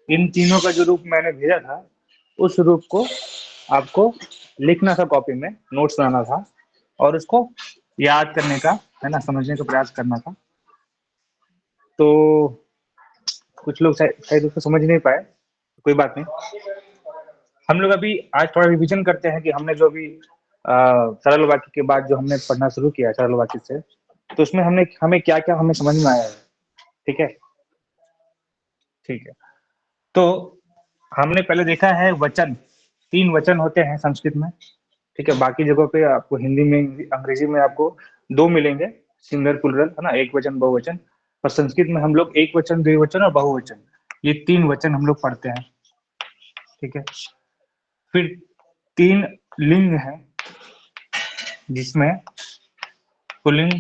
इन तीनों का जो रूप मैंने भेजा था, उस रूप को आपको लिखना था कॉपी में, नोट्स बनाना था और उसको याद करने का, है ना, समझने का प्रयास करना था। तो कुछ लोग शायद उसको समझ नहीं पाए, कोई बात नहीं। हम लोग अभी आज थोड़ा रिवीजन करते हैं कि हमने जो अभी सरल वाक्य के बाद जो हमने पढ़ना शुरू किया सरल वाक्य से, तो उसमें हमें क्या क्या हमें समझ में आया है। ठीक है, ठीक है। तो हमने पहले देखा है वचन, 3 वचन होते हैं संस्कृत में। ठीक है, बाकी जगहों पे आपको हिंदी में, अंग्रेजी में आपको 2 मिलेंगे, सिंगुलर प्लुरल, है ना, एक वचन बहुवचन। और संस्कृत में हम लोग एक वचन, द्विवचन और बहुवचन, ये 3 वचन हम लोग पढ़ते हैं। ठीक है, फिर 3 लिंग है, जिसमें पुल्लिंग,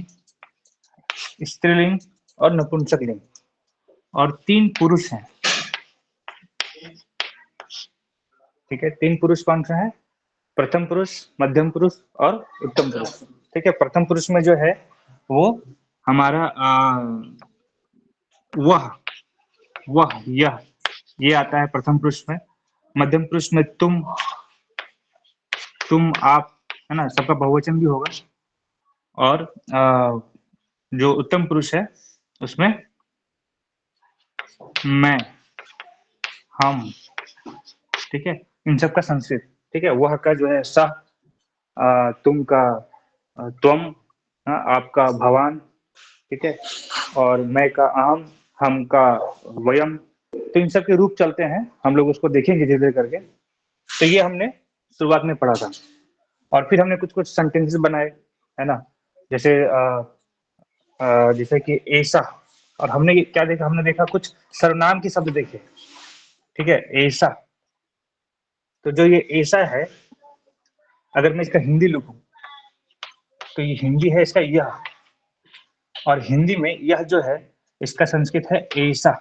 स्त्रीलिंग और नपुंसक लिंग, और 3 पुरुष हैं। ठीक है, 3 पुरुष कौन सा है? प्रथम पुरुष, मध्यम पुरुष और उत्तम पुरुष। ठीक है, प्रथम पुरुष में जो है वो हमारा वह यह, ये आता है प्रथम पुरुष में। मध्यम पुरुष में तुम, आप, है ना, सबका बहुवचन भी होगा। और जो उत्तम पुरुष है उसमें मैं, हम। ठीक है, इन सब का संस्कृत। ठीक है, वह का जो है सह, तुम का त्वम, आपका भवान। ठीक है, और मैं का अहम, हम का वयम। तो इन सब के रूप चलते हैं, हम लोग उसको देखेंगे धीरे धीरे करके। तो ये हमने शुरुआत में पढ़ा था, और फिर हमने कुछ कुछ सेंटेंसेस बनाए, है ना, जैसे जैसे कि ऐसा। और हमने क्या देखा, हमने देखा कुछ सर्वनाम के शब्द देखे। ठीक है, ऐसा। तो जो ये ऐसा है, अगर मैं इसका हिंदी लिखूं तो ये हिंदी है इसका यह, और हिंदी में यह जो है इसका संस्कृत है ऐसा।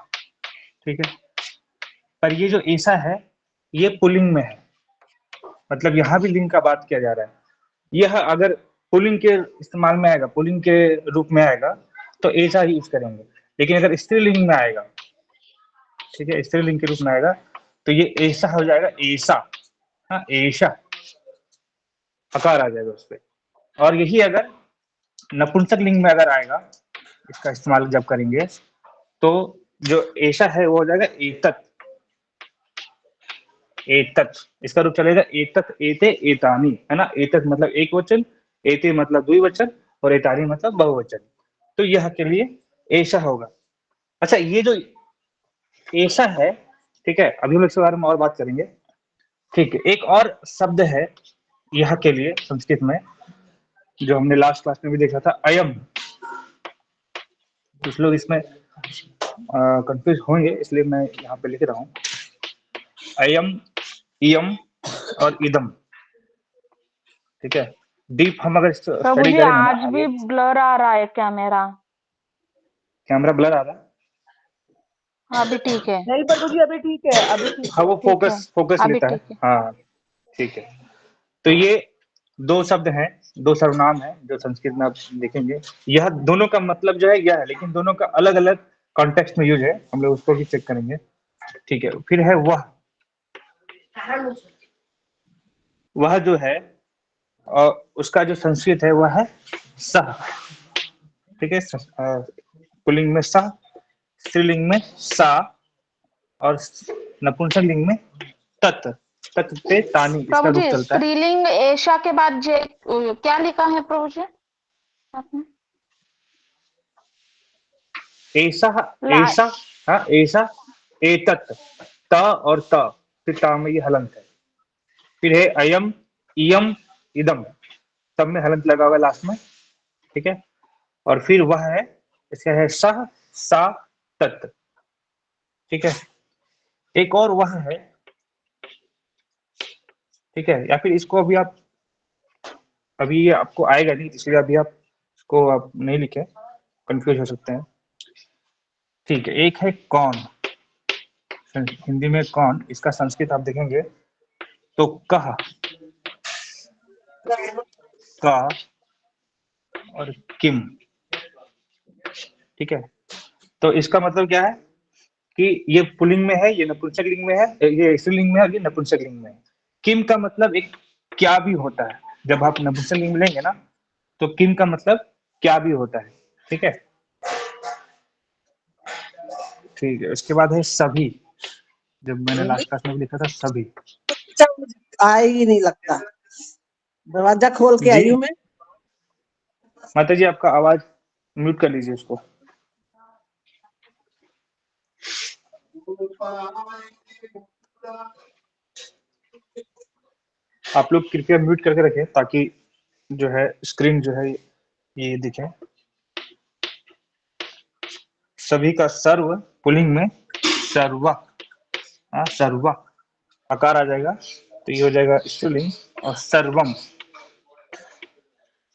ठीक है, पर ये जो ऐसा है ये पुल्लिंग में है, मतलब यहाँ भी लिंग का बात किया जा रहा है। यह अगर पुल्लिंग के इस्तेमाल में आएगा, पुल्लिंग के रूप में आएगा, तो ऐसा ही यूज करेंगे। लेकिन अगर स्त्रीलिंग में आएगा, ठीक है, स्त्रीलिंग के रूप में आएगा, तो ये ऐसा हो जाएगा ऐसा। हाँ, ऐसा आकार आ जाएगा उस पर। और यही अगर नपुंसक लिंग में अगर आएगा, इसका इस्तेमाल जब करेंगे, तो जो ऐसा है वो हो जाएगा एतत। एतत, इसका रूप चलेगा एतत, एते, एतानी, है ना। एतत मतलब एक वचन, एते मतलब द्विवचन, और एतानी मतलब बहुवचन। तो यह के लिए ऐसा होगा। अच्छा, ये जो ऐसा है, ठीक है, अभी हम इसके बारे में और बात करेंगे। ठीक है, एक और शब्द है यह के लिए संस्कृत में, जो हमने लास्ट क्लास में भी देखा था, अयम। कुछ लोग इसमें कंफ्यूज होंगे, इसलिए मैं यहाँ पे लिख रहा हूँ, अयम, इयम और इदम। ठीक है, डीप हम अगर प्रभु स्टडी जी करेंगे ना आज आगे। भी ब्लर आ रहा है कैमरा। कैमरा ब्लर आ रहा है? हाँ अभी ठीक है। नहीं प्रभु जी, अभी ठीक है, अभी ठीक हाँ, है। वो ठीक है, फोकस अभी लेता है। ठीक है। हाँ, ठीक है। तो ये 2 शब्द हैं, 2 सर्वनाम हैं जो संस्कृत में आप देखेंगे। यह दोनों का मतलब जो है यह है, लेकिन दोनों का अलग अलग कॉन्टेक्स्ट में यूज है, हम लोग उसको भी चेक करेंगे। ठीक है, फिर है वह जो है, और उसका जो संस्कृत है वह है सह। ठीक है, पुल्लिंग में सह, स्त्रीलिंग में सा, और नपुंसक लिंग में तत्। तत् पे तानी इसका प्रभु रूप जी चलता है। स्त्रीलिंग ऐशा के बाद जे क्या लिखा है प्रभु जी आपने? ऐसा, ला ऐसा, हाँ, ऐसा, एतत्, त और त, फिर ता में ये हलंत है। फिर है अयम, इयम, इदम, सब में हलंत लगा हुआ लास्ट में। ठीक है, और फिर वह है, इसका है सह, सा, तत्। ठीक है, एक और वह है। ठीक है, या फिर इसको अभी आप, अभी ये आपको आएगा नहीं, इसलिए अभी आप इसको आप नहीं लिखे, कंफ्यूज हो सकते हैं। ठीक है, एक है कौन, हिंदी में कौन, इसका संस्कृत आप देखेंगे तो कह, का और किम। ठीक है, तो इसका मतलब क्या है कि ये पुल्लिंग में है, ये नपुंसकलिंग में है, ये स्त्रीलिंग में है और ये नपुंसकलिंग में है। किम का मतलब एक क्या भी होता है। जब आप नपुंसकलिंग में लेंगे ना तो किम का मतलब क्या भी होता है। ठीक है, ठीक है। उसके बाद है सभी। जब मैंने लास्ट क्लास में भी लिखा था सभी। अच्छा, मुझे आए ही नहीं लगता। दरवाजा खोल के जी आई हूँ मैं। माता जी, आपका आवाज म्यूट कर लीजिए उसको। आप लोग कृपया म्यूट करके रखें ताकि जो है स्क्रीन जो है ये दिखे। सभी का सर्व पुल्लिंग में सर्वा, सर्वा आकार आ जाएगा तो ये हो जाएगा स्त्रीलिंग। और सर्वम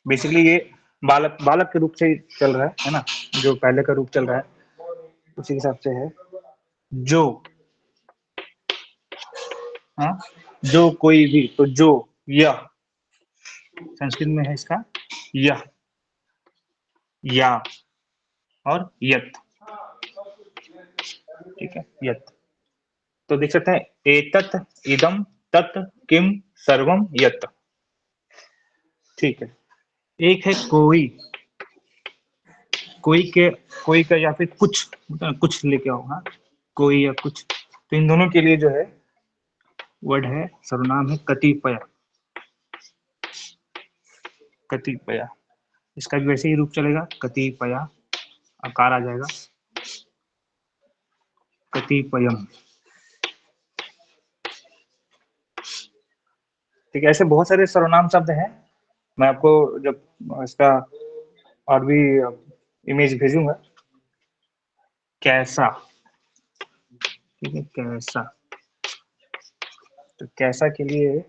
बेसिकली ये बालक बालक के रूप से चल रहा है ना, जो पहले का रूप चल रहा है उसी हिसाब से है। जो, हाँ, जो कोई भी, तो जो, यह संस्कृत में है इसका यह, या और यत। ठीक है, यत। तो देख सकते हैं एतत, इदम, तत्, किम, सर्वम, यत। ठीक है। एक है कोई, कोई के, कोई का या फिर कुछ, कुछ लेके आओ। हाँ, कोई या कुछ, तो इन दोनों के लिए जो है वर्ड है, सर्वनाम है कतिपय। कतिपय, इसका भी वैसे ही रूप चलेगा, कतिपय आकार आ जाएगा, कतिपयम। ठीक है, ऐसे बहुत सारे सर्वनाम शब्द हैं। मैं आपको जब इसका और भी इमेज भेजूंगा। कैसा, ठीक है, कैसा। तो कैसा के लिए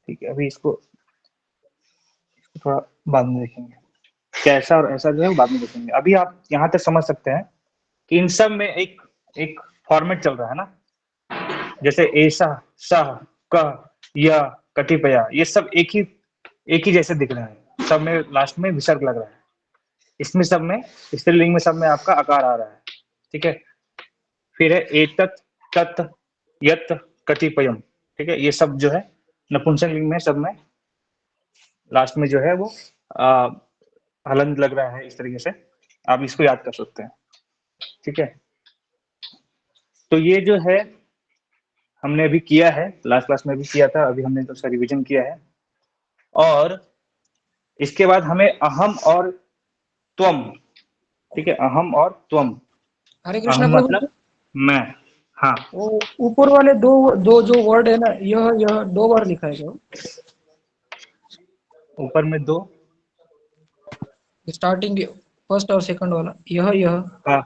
ठीक है, अभी इसको थोड़ा बाद में देखेंगे। कैसा और ऐसा जो है वो बाद में देखेंगे। अभी आप यहाँ तक समझ सकते हैं कि इन सब में एक एक फॉर्मेट चल रहा है ना। जैसे ऐसा, सह, कह, यह, कतिपय, ये सब एक ही जैसे दिख रहे हैं। सब में लास्ट में विसर्ग लग रहा है। इसमें सब में, स्त्रीलिंग में सब में आपका आकार आ रहा है। ठीक है। फिर है एतत, तत्, यत, कतिपयम। ठीक है, ये सब जो है नपुंसक लिंग में सब में लास्ट में जो है वो हलंत लग रहा है। इस तरीके से आप इसको याद कर सकते हैं। ठीक है, तो ये जो है हमने अभी किया है, लास्ट क्लास में भी किया था, अभी हमने तो उसका रिवीजन किया है। और इसके बाद हमें अहम और त्वम। ठीक है, अहम और त्वम। हरे कृष्णा अहम प्रभु जी। मतलब मैं, हाँ। वो ऊपर वाले दो दो जो वर्ड है ना, यह 2 बार लिखा है क्या? ऊपर में दो, स्टार्टिंग फर्स्ट और सेकंड वाला, यह हाँ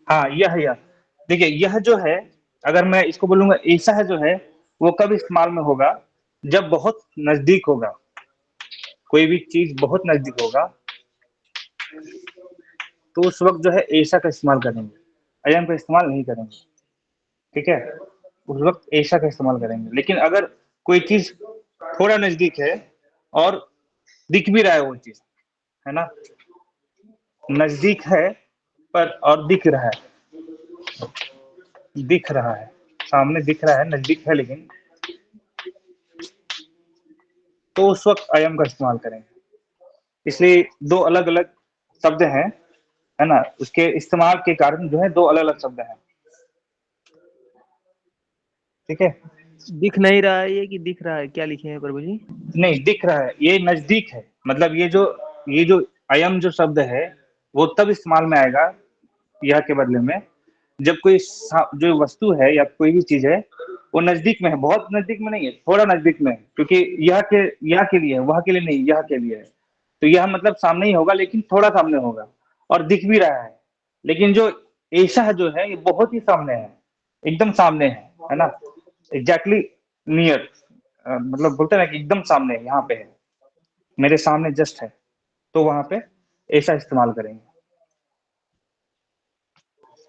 हाँ, यह देखिए, यह जो है अगर मैं इसको बोलूंगा ऐसा है जो है, वो कब इस्तेमाल में होगा? जब बहुत नजदीक होगा, कोई भी चीज बहुत नजदीक होगा तो उस वक्त जो है ऐसा का इस्तेमाल करेंगे, अयम का इस्तेमाल नहीं करेंगे। ठीक है, उस वक्त ऐसा का इस्तेमाल करेंगे। लेकिन अगर कोई चीज थोड़ा नजदीक है और दिख भी रहा है वो चीज, है ना, नजदीक है पर और दिख रहा है, दिख रहा है, सामने दिख रहा है, नजदीक है लेकिन, तो उस वक्त अयम का इस्तेमाल करेंगे। इसलिए दो अलग अलग शब्द हैं, है ना, उसके इस्तेमाल के कारण जो है दो अलग अलग शब्द हैं। ठीक है, दिख नहीं रहा है ये कि दिख रहा है? क्या लिखे हैं प्रभु जी? नहीं दिख रहा है, ये नजदीक है। मतलब ये जो अयम जो शब्द है वो तब इस्तेमाल में आएगा यह के बदले में, जब कोई जो वस्तु है या कोई भी चीज है वो नजदीक में है, बहुत नजदीक में नहीं है, थोड़ा नजदीक में है। क्योंकि यह के लिए है, वह के लिए नहीं, यह के लिए है। तो यह मतलब सामने ही होगा लेकिन थोड़ा सामने होगा और दिख भी रहा है। लेकिन जो ऐसा जो है ये बहुत ही सामने है, एकदम सामने है ना, एग्जैक्टली नियर। मतलब बोलते हैं ना कि एकदम सामने है, यहाँ पे है, मेरे सामने जस्ट है, तो वहां पे ऐसा इस्तेमाल करेंगे।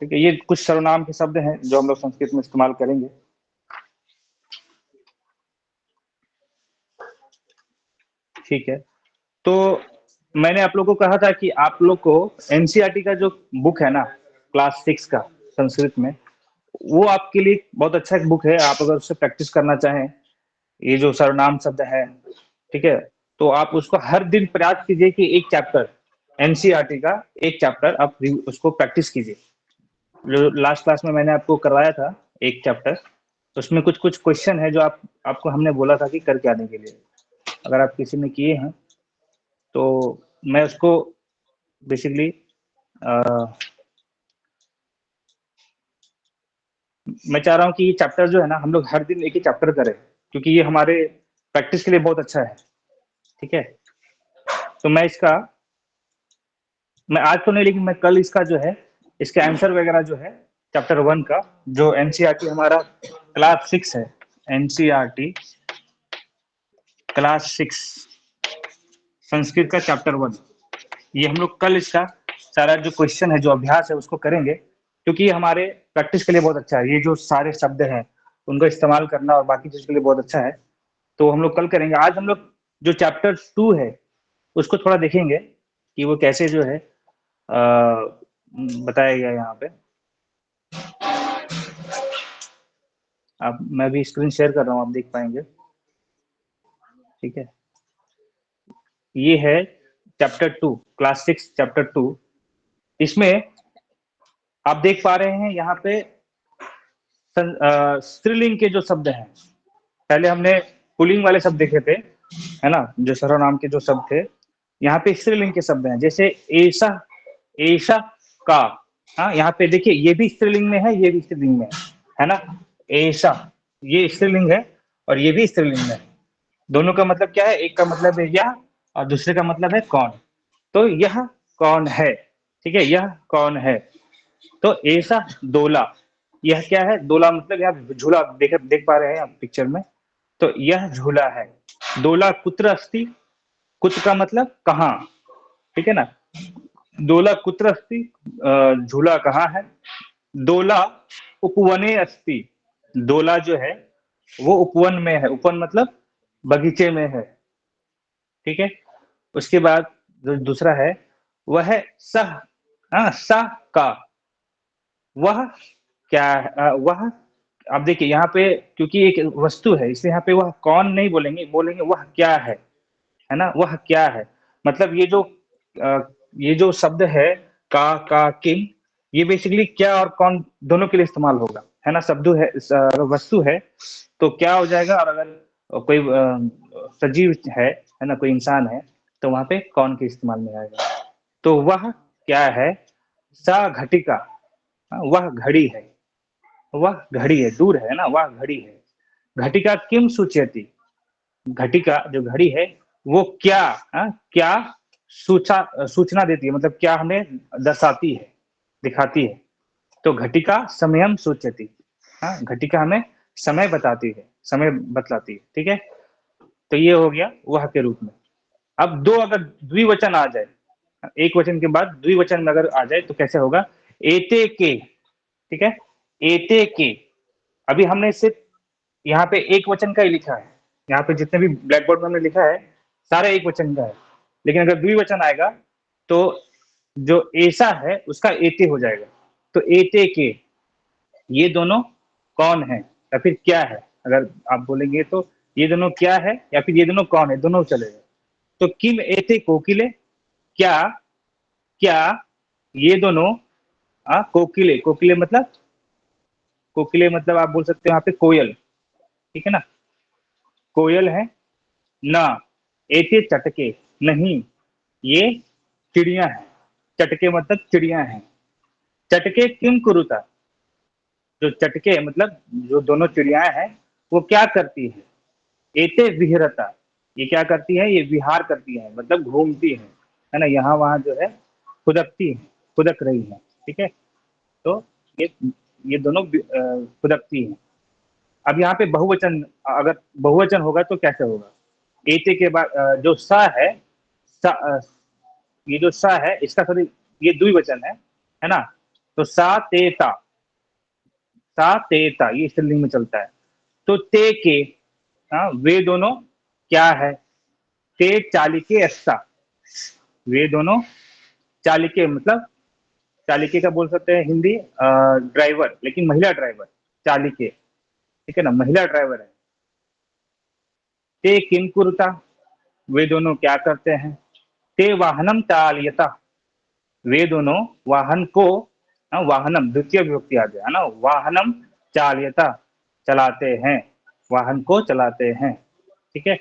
ठीक है, ये कुछ सर्वनाम के शब्द हैं जो हम लोग संस्कृत में इस्तेमाल करेंगे। ठीक है, तो मैंने आप लोग को कहा था कि आप लोग को एनसीईआरटी का जो बुक है ना क्लास 6 का संस्कृत में, वो आपके लिए बहुत अच्छा एक बुक है। आप अगर उससे प्रैक्टिस करना चाहें, ये जो सर्वनाम शब्द है, ठीक है, तो आप उसको हर दिन प्रयास कीजिए कि एक चैप्टर एनसीईआरटी का एक चैप्टर आप उसको प्रैक्टिस कीजिए। जो लास्ट क्लास में मैंने आपको करवाया था एक चैप्टर, उसमें कुछ कुछ क्वेश्चन है जो आपको हमने बोला था कि करके आने के लिए। अगर आप किसी ने किए हैं तो मैं उसको बेसिकली मैं चाह रहा हूँ कि ये चैप्टर जो है ना हम लोग हर दिन एक ही चैप्टर करें, क्योंकि ये हमारे प्रैक्टिस के लिए बहुत अच्छा है। ठीक है, तो मैं आज तो नहीं, लेकिन मैं कल इसका जो है इसके आंसर वगैरह जो है चैप्टर 1 का, जो एनसीईआरटी हमारा क्लास 6 है, एनसीईआरटी क्लास 6 संस्कृत का चैप्टर 1, ये हम लोग कल इसका सारा जो क्वेश्चन है, जो अभ्यास है, उसको करेंगे, क्योंकि ये हमारे प्रैक्टिस के लिए बहुत अच्छा है। ये जो सारे शब्द हैं उनको इस्तेमाल करना और बाकी चीज के लिए बहुत अच्छा है। तो हम लोग कल करेंगे। आज हम लोग जो चैप्टर 2 है उसको थोड़ा देखेंगे कि वो कैसे जो है बताया गया यहाँ पे। अब मैं भी स्क्रीन शेयर कर रहा हूँ, आप देख पाएंगे। ठीक है, ये है चैप्टर 2, क्लास 6 चैप्टर 2। इसमें आप देख पा रहे हैं यहाँ पे स्त्रीलिंग के जो शब्द हैं, पहले हमने पुल्लिंग वाले शब्द देखे थे, है ना, जो सर्वनाम के जो शब्द थे। यहाँ पे स्त्रीलिंग के शब्द हैं, जैसे ऐसा, ऐसा का। हाँ, यहाँ पे देखिए, ये भी स्त्रीलिंग में है, ये भी स्त्रीलिंग में है ना। ऐसा, ये स्त्रीलिंग है और ये भी स्त्रीलिंग है। दोनों का मतलब क्या है? एक का मतलब है यह और दूसरे का मतलब है कौन। तो यह कौन है, ठीक है, यह कौन है। तो ऐसा दोला, यह क्या है? दोला मतलब यहाँ झूला देख पा रहे हैं आप पिक्चर में, तो यह झूला है। दोला कुत्र अस्ति, कुत्र का मतलब कहाँ, ठीक है ना। दोला कुत्र अस्ति, झूला कहाँ है। दोला उपवने अस्ति, दोला जो है वो उपवन में है। उपवन मतलब बगीचे में है, ठीक है। उसके बाद जो दूसरा है वह है सह, हाँ, सह का, वह क्या है, वह, आप देखिए यहाँ पे क्योंकि एक वस्तु है इसलिए यहाँ पे वह कौन नहीं बोलेंगे, बोलेंगे वह क्या है ना, वह क्या है। मतलब ये जो शब्द है का किम, ये बेसिकली क्या और कौन दोनों के लिए इस्तेमाल होगा, है ना। शब्द है, अगर वस्तु है तो क्या हो जाएगा, और अगर कोई सजीव है ना, कोई इंसान है, तो वहां पे कौन के इस्तेमाल में आएगा। तो वह क्या है, सा घटिका, वह घड़ी है, वह घड़ी है, दूर है ना, वह घड़ी है। घटिका किम सूचयति, घटिका जो घड़ी है वो क्या, क्या सूचना देती है, मतलब क्या हमें दर्शाती है, दिखाती है। तो घटिका समयम सूचयति, घटिका हमें समय बताती है, समय बतलाती है, ठीक है। तो ये हो गया वह के रूप में। अब दो अगर द्विवचन आ जाए, एक वचन के बाद द्विवचन में अगर आ जाए तो कैसे होगा, एते के, ठीक है, एते के। अभी हमने सिर्फ यहाँ पे एक वचन का ही लिखा है, यहाँ पे जितने भी ब्लैक बोर्ड में हमने लिखा है सारा एक वचन का है, लेकिन अगर द्विवचन आएगा तो जो ऐसा है उसका एते हो जाएगा। तो एते के, ये दोनों कौन है या फिर क्या है, अगर आप बोलेंगे तो ये दोनों क्या है या फिर ये दोनों कौन है, दोनों चलेगा। तो किम एते कोकिले, क्या, क्या ये दोनों कोकिले, कोकिले मतलब आप बोल सकते हो यहाँ पे कोयल, ठीक है ना, कोयल है ना। एते चटके, नहीं ये चिड़िया है, चटके मतलब चिड़िया है। चटके किम कुरुता, जो चटके मतलब जो दोनों चिड़ियाएं हैं वो क्या करती है। एते विहरता, ये क्या करती है, ये विहार करती है, मतलब घूमती है ना, यहाँ वहां जो है खुदकती है, खुदक रही है, ठीक है। तो ये ये दोनों खुदकती है। अब यहाँ पे बहुवचन, अगर बहुवचन होगा तो कैसे होगा, एते के बाद जो सा है, सा, ये जो सा है इसका सॉरी, ये द्विवचन है ना। तो सा ते ता, सा ते ता ये स्त्रीलिंग में चलता है। तो ते के, हाँ, वे दोनों क्या है, ते चालिके अस्ता, वे दोनों चालिके मतलब चालिके का बोल सकते हैं हिंदी ड्राइवर, लेकिन महिला ड्राइवर चालिके, ठीक है ना, महिला ड्राइवर है। ते किम कुरुता, वे दोनों क्या करते हैं। ते वाहनम चालयता, वे दोनों वाहन को, वाहनम द्वितीय विभक्ति आ गया है ना, वाहनम चालयता चलाते हैं, वाहन को चलाते हैं, ठीक है।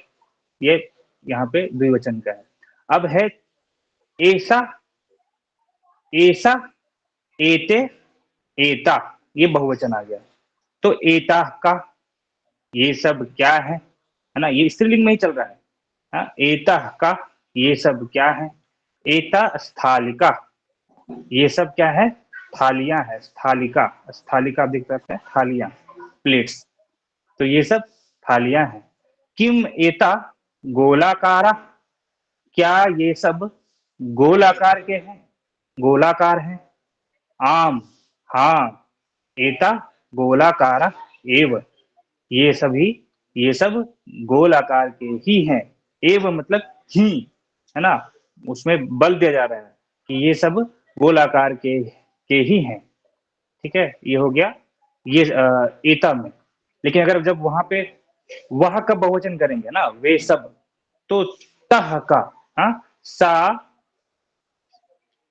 ये यहाँ पे द्विवचन का है। अब है ऐसा, ऐसा, एते, एता, ये बहुवचन आ गया। तो एता का, ये सब क्या है ना, ये स्त्रीलिंग में ही चल रहा है। हाँ, एता का, ये सब क्या है। एता स्थालिका, ये सब क्या है, थालियां है, स्थालिका, स्थालिका आप देख सकते हैं, थालियां, प्लेट्स, तो ये सब थालियां हैं। किम एता गोलाकारा, क्या ये सब गोलाकार के हैं, गोलाकार हैं। आम, हाँ, एता गोलाकारा एव, ये सभी, ये सब गोलाकार के ही हैं। एव मतलब ही, है ना, उसमें बल दिया जा रहा है कि ये सब गोलाकार के ही हैं, ठीक है। ये हो गया ये एता में। लेकिन अगर जब वहां पे वह का बहुवचन करेंगे ना, वे सब, तो तह का, हाँ, सा,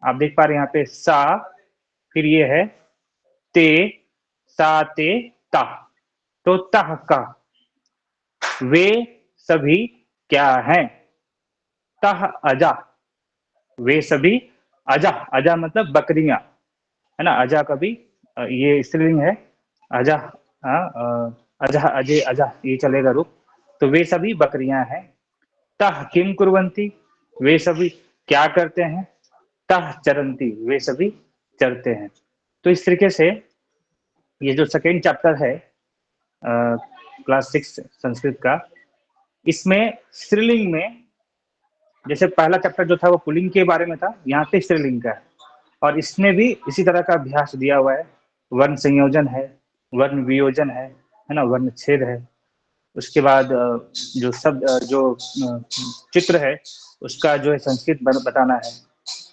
आप देख पा रहे हैं यहाँ पे सा, फिर ये है ते, सा ते ता, तो तह का, वे सभी क्या हैं। तह अजा, वे सभी, अजा, अजा मतलब बकरियां, है ना, अजा का भी ये स्त्रीलिंग है, अजा, अजा, अजय, अजा, ये चलेगा रूप। तो वे सभी बकरियां हैं। तह किम कुर्वंती, वे सभी क्या करते हैं। तह चरंती, वे सभी चरते हैं। तो इस तरीके से ये जो सेकेंड चैप्टर है क्लास 6 संस्कृत का, इसमें स्त्रीलिंग में, जैसे पहला चैप्टर जो था वो पुल्लिंग के बारे में था, यहाँ पे स्त्रीलिंग का है। और इसमें भी इसी तरह का अभ्यास दिया हुआ है, वर्ण संयोजन है, वर्ण वियोजन है ना, वर्ण छेद है। उसके बाद जो शब्द, जो चित्र है उसका जो है संस्कृत बताना है।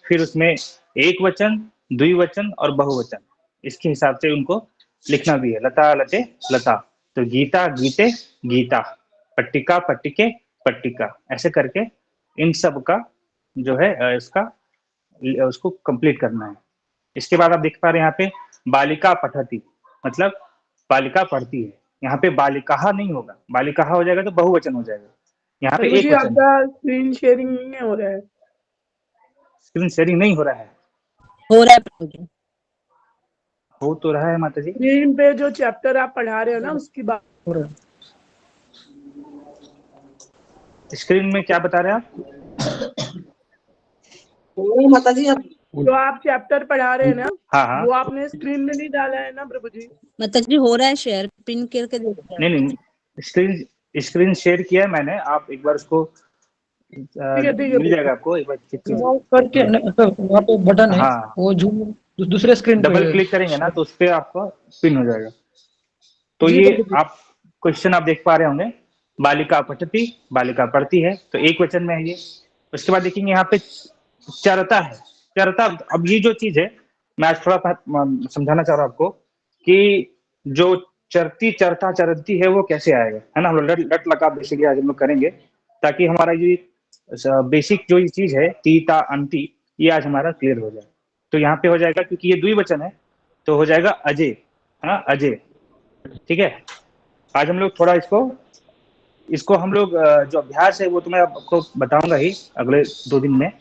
फिर उसमें एक वचन, द्विवचन और बहुवचन, इसके हिसाब से उनको लिखना भी है। लता लते लता, तो गीता गीते गीता, पट्टिका पट्टिके पट्टिका, ऐसे करके इन सब का जो है इसका उसको कंप्लीट करना है। इसके बाद आप देख पा रहे हैं यहाँ पे बालिका पठती, मतलब बालिका पढ़ती है। यहाँ पे बालिकाहा नहीं होगा, बालिकाहा हो जाएगा तो बहुवचन हो जाएगा। यहाँ पे एक मुझे वचन है। आपका स्क्रीन शेयरिंग नहीं हो रहा है। स्क्रीन शेयरिंग नहीं हो रहा है। हो रहा है प्रभु। हो तो रहा है माता जी। स्क्रीन पे जो चैप्टर आप पढ़ा रहे हो ना उसकी बात हो रहा है। स्क्रीन में क्या बता रहे हैं आप। नहीं माता जी, अब जो आप चैप्टर पढ़ा रहे हैं ना हाँ हाँ, वो आपने स्क्रीन में नहीं डाला है ना प्रभु जी। मतलब जी हो रहा है शेयर, पिन करके देखते हैं। नहीं नहीं, स्क्रीन शेयर किया है मैंने, आप एक बार उसको ठीक है मिल जाएगा आपको, एक बार चेक कीजिए। वो करके वहाँ पे बटन है, हाँ, वो जूम दूसरे स्क्रीन पे डबल है। क्लिक करेंगे ना तो उस पर आपको पिन हो जाएगा। तो जी, ये प्रभु जी। आप क्वेश्चन आप देख पा रहे होंगे, बालिका पठती, बालिका पढ़ती है, तो एक वचन में है ये। उसके बाद देखेंगे यहाँ पे चरता है, चरता। अब ये जो चीज है मैं आज थोड़ा समझाना चाह रहा हूँ आपको कि जो चरती, चरता, चरती है वो कैसे आएगा, है ना। हम लोग लट लकार बेसिकली आज हम लोग करेंगे, ताकि हमारा ये बेसिक जो ये चीज है तीता अंति, ये आज हमारा क्लियर हो जाए। तो यहाँ पे हो जाएगा, क्योंकि ये द्विवचन है तो हो जाएगा अजय, हाँ अजय, ठीक है। आज हम लोग थोड़ा इसको हम लोग जो अभ्यास है वो तो मैं आपको बताऊंगा ही अगले 2 दिन में,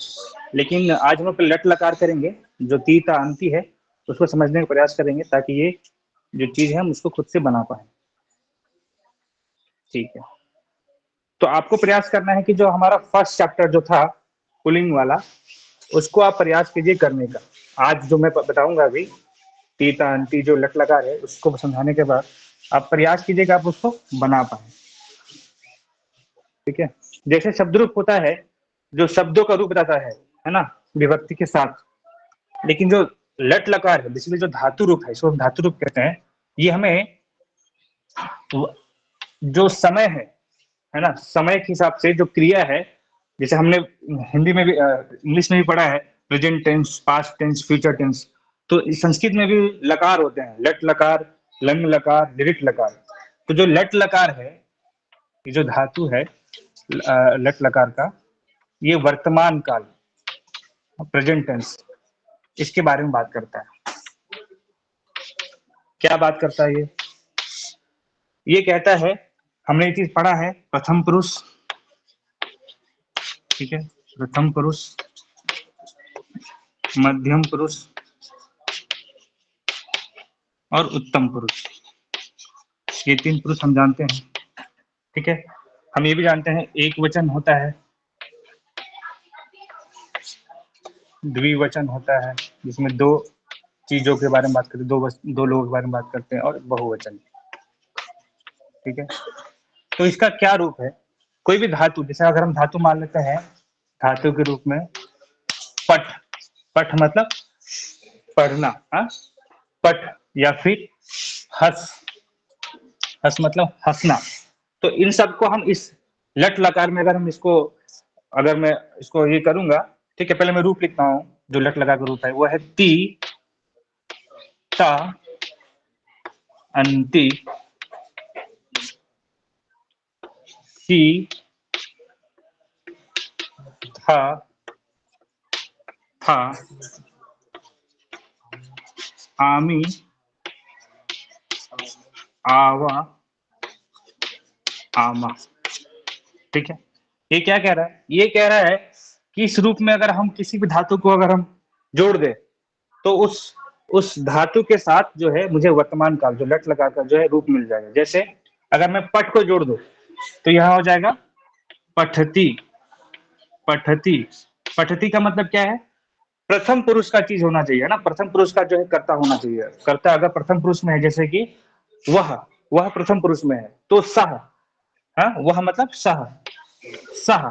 लेकिन आज हम लोग लट लकार करेंगे, जो तीता अंति है उसको समझने का प्रयास करेंगे, ताकि ये जो चीज है हम उसको खुद से बना पाए, ठीक है। तो आपको प्रयास करना है कि जो हमारा फर्स्ट चैप्टर जो था पुलिंग वाला, उसको आप प्रयास कीजिए करने का। आज जो मैं बताऊंगा अभी तीता अंति जो लट लकार है उसको समझाने के बाद आप प्रयास कीजिएगा आप उसको बना पाए, ठीक है। जैसे शब्द रूप होता है, जो शब्दों का रूप बताता है ना, विभक्ति के साथ, लेकिन जो लट लकार है, बेसिकली जो धातु रूप है, इसको हम धातु रूप कहते हैं। ये हमें जो समय है ना, समय के हिसाब से जो क्रिया है, जैसे हमने हिंदी में भी इंग्लिश में भी पढ़ा है, present tense, past tense, future tense, तो संस्कृत में भी लकार होते हैं, लट लकार, लंग लकार, लिट लकार। तो जो लट लकार है, ये जो धातु है लट लकार का, ये वर्तमान काल, प्रेजेंट टेंस, इसके बारे में बात करता है। क्या बात करता है ये कहता है, हमने ये चीज पढ़ा है, प्रथम पुरुष, ठीक है, प्रथम पुरुष, मध्यम पुरुष और उत्तम पुरुष, ये 3 पुरुष हम जानते हैं, ठीक है। हम ये भी जानते हैं एक वचन होता है, द्विवचन होता है, जिसमें 2 चीजों के बारे में बात करते हैं, दो लोगों के बारे में बात करते हैं, और बहुवचन, ठीक है। तो इसका क्या रूप है, कोई भी धातु, जैसे अगर हम धातु मान लेते हैं, धातु के रूप में पठ, पठ मतलब पढ़ना, पठ, या फिर हस, हस मतलब हंसना। तो इन सबको हम इस लट लकार में, अगर हम इसको, अगर मैं इसको ये करूंगा, ठीक है, पहले मैं रूप लिखता हूं। जो लट लकार का रूप है वो है ती, ता, अंति, सी, था, था, आमी, आवा, आमा, ठीक है। ये क्या कह रहा है, ये कह रहा है कि इस रूप में अगर हम किसी भी धातु को अगर हम जोड़ दे, तो उस धातु के साथ जो है मुझे वर्तमान काल, जो लट लगा कर जो है रूप मिल जाएगा। जैसे अगर मैं पठ को जोड़ दूं, तो यहां हो जाएगा पठती, पठती। पठती का मतलब क्या है, प्रथम पुरुष का चीज होना चाहिए ना, प्रथम पुरुष का जो है कर्ता होना चाहिए। कर्ता अगर प्रथम पुरुष में है, जैसे कि वह प्रथम पुरुष में है, तो सह, वह मतलब सह, सह,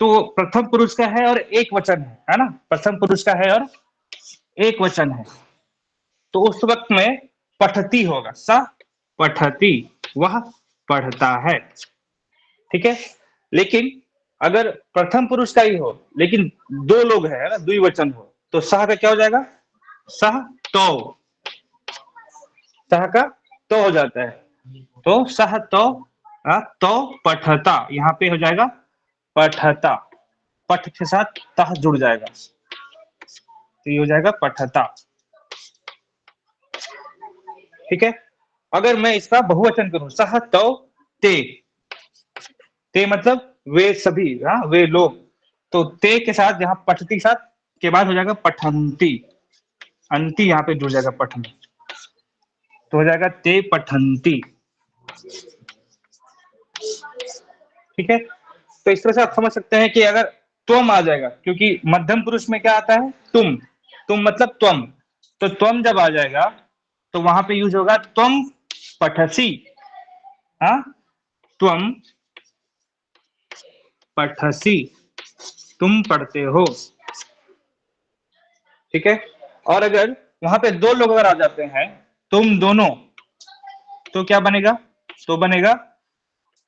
तो प्रथम पुरुष का है और एक वचन है ना, प्रथम पुरुष का है और एक वचन है, तो उस वक्त में पठती होगा, स पठती, वह पढ़ता है, ठीक है। लेकिन अगर प्रथम पुरुष का ही हो, लेकिन 2 लोग है ना, द्विवचन हो, तो सह का क्या हो जाएगा, सह तो, सह का तो हो जाता है, तो सह तो पठता, यहाँ पे हो जाएगा पठता, पठ के साथ तह जुड़ जाएगा, तो ये हो जाएगा पठता, ठीक है। अगर मैं इसका बहुवचन करूं, सह तो ते मतलब वे सभी, वे लोग, तो ते के साथ जहां पठती के साथ के बाद हो जाएगा पठंती, अंति यहाँ पे जुड़ जाएगा पठ में, तो हो जाएगा ते पठंती, ठीक है। तो इस तरह से आप समझ सकते हैं कि अगर त्वम आ जाएगा, क्योंकि मध्यम पुरुष में क्या आता है, तुम मतलब त्वम, तो त्वम जब आ जाएगा तो वहां पे यूज होगा त्वम पठसी, त्वम पठसी, तुम पढ़ते हो, ठीक है। और अगर वहां पे 2 लोग अगर आ जाते हैं, तुम दोनों, तो क्या बनेगा, तो बनेगा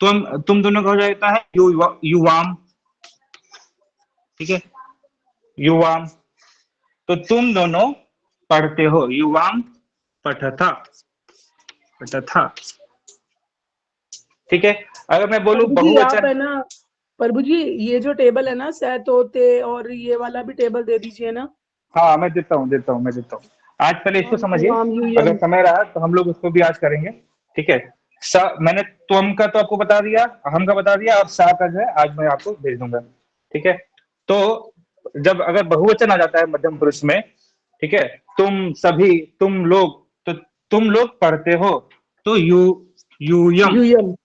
तुम दोनों का हो जाता है युवाम, ठीक है, युवाम, तो तुम दोनों पढ़ते हो, युवाम पठथा, पठथा, ठीक है। अगर मैं बोलूं प्रभु जी आप बहुवचन, है ना, प्रभु जी ये जो टेबल है ना, सहतोते, और ये वाला भी टेबल दे दीजिए ना। हाँ मैं देता हूँ। आज पहले इसको समझिए, युवाम, अगर युयम। समय रहा तो हम लोग उसको भी आज करेंगे, ठीक है। मैंने त्वम का तो आपको बता दिया, अहम का बता दिया, और सा का जो है आज मैं आपको भेज दूंगा, ठीक है। तो जब अगर बहुवचन आ जाता है मध्यम पुरुष में, ठीक है, तुम सभी, तुम लोग, तो तुम लोग पढ़ते हो, तो यूयम, युयम।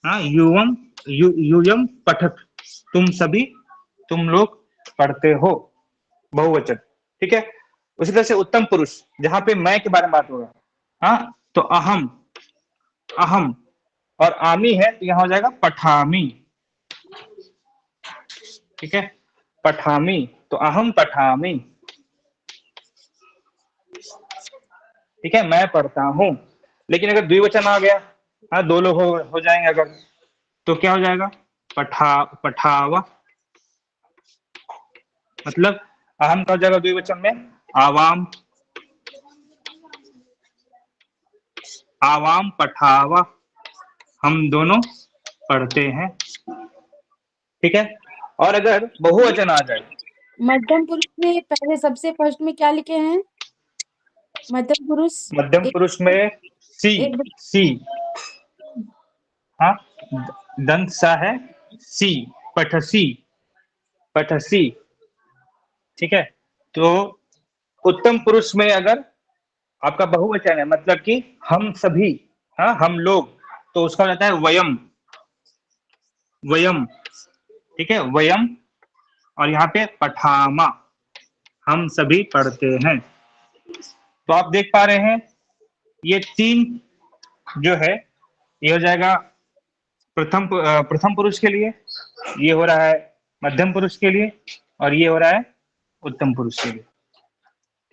युवम, यूयम पठत, तुम सभी, तुम लोग पढ़ते हो, बहुवचन, ठीक है। उसी तरह से उत्तम पुरुष, जहां पे मैं के बारे में बात होगा, तो अहम, अहम और आमी है, तो यहां हो जाएगा पठामी, ठीक है, पठामी, तो अहम पठामी, ठीक है, मैं पढ़ता हूँ। लेकिन अगर द्विवचन आ गया, हाँ, दो लोग हो जाएंगे अगर, तो क्या हो जाएगा? पठावा, मतलब अहम का हो जाएगा द्विवचन में आवाम, आवाम पठावा, हम दोनों पढ़ते हैं। ठीक है, और अगर बहुवचन आ जाए, मध्यम पुरुष में पहले सबसे फर्स्ट में क्या लिखे हैं? मध्यम पुरुष मध्यम पुरुष में सी, एक सी, हाँ, दंत सा है, सी, पठसी, पठसी। ठीक है, तो उत्तम पुरुष में अगर आपका बहुवचन है, मतलब कि हम सभी, हाँ, हम लोग, तो उसका हो जाता है वयम, वयम। ठीक है, वयम, और यहाँ पे पठामा, हम सभी पढ़ते हैं। तो आप देख पा रहे हैं ये तीन जो है, ये हो जाएगा प्रथम पुरुष के लिए, ये हो रहा है मध्यम पुरुष के लिए, और ये हो रहा है उत्तम पुरुष के लिए।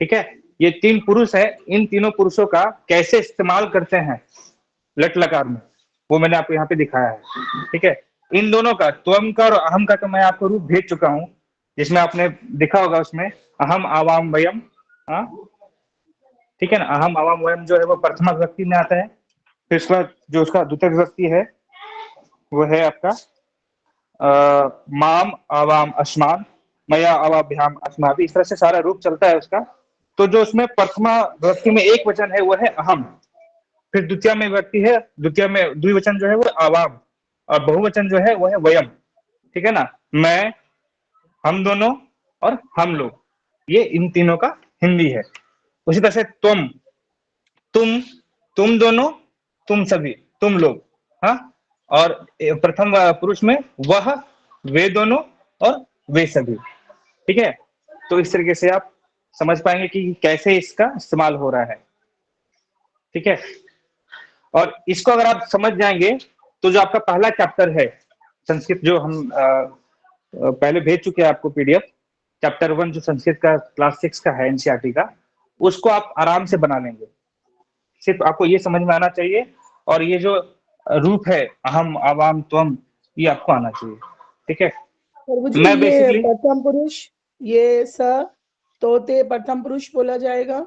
ठीक है, ये तीन पुरुष है, इन तीनों पुरुषों का कैसे इस्तेमाल करते हैं लट लकार में, वो मैंने आपको यहाँ पे दिखाया है। ठीक है, इन दोनों का, त्वम का और अहम का, तो मैं आपको रूप भेज चुका हूँ, जिसमें आपने दिखा होगा, उसमें अहम आवाम वयम। हाँ, ठीक है ना, अहम आवाम वयम जो है वो प्रथमा विभक्ति में आता है। फिर उसका जो उसका द्वितीय विभक्ति है वो है आपका माम आवाम अस्मान, मया अवाभ्याम अस्माभि, इस तरह से सारा रूप चलता है उसका। तो जो उसमें प्रथमा विभक्ति में एक वचन है वो है अहम, फिर द्वितीय में विभक्ति है, द्वितीय में द्विवचन जो है वो आवाम, और बहुवचन जो है वो है वयम। ठीक है ना, मैं, हम दोनों और हम लोग, ये इन तीनों का हिंदी है। उसी तरह से तुम, तुम दोनों, तुम सभी, तुम लोग, हाँ, और प्रथम पुरुष में वह, वे दोनों और वे सभी। ठीक है, तो इस तरीके से आप समझ पाएंगे कि कैसे इसका इस्तेमाल हो रहा है। ठीक है, और इसको अगर आप समझ जाएंगे तो जो आपका पहला चैप्टर है संस्कृत, जो हम पहले भेज चुके हैं आपको पीडीएफ, चैप्टर 1 जो संस्कृत का क्लास 6 का है एनसीईआरटी का, उसको आप आराम से बना लेंगे। सिर्फ आपको ये समझ में आना चाहिए, और ये जो रूप है अहम आवाम त्वम, ये आपको आना चाहिए। ठीक है, प्रभु जी, मैं ये बेसिकली, प्रथम पुरुष, ये स तोते प्रथम पुरुष बोला जाएगा,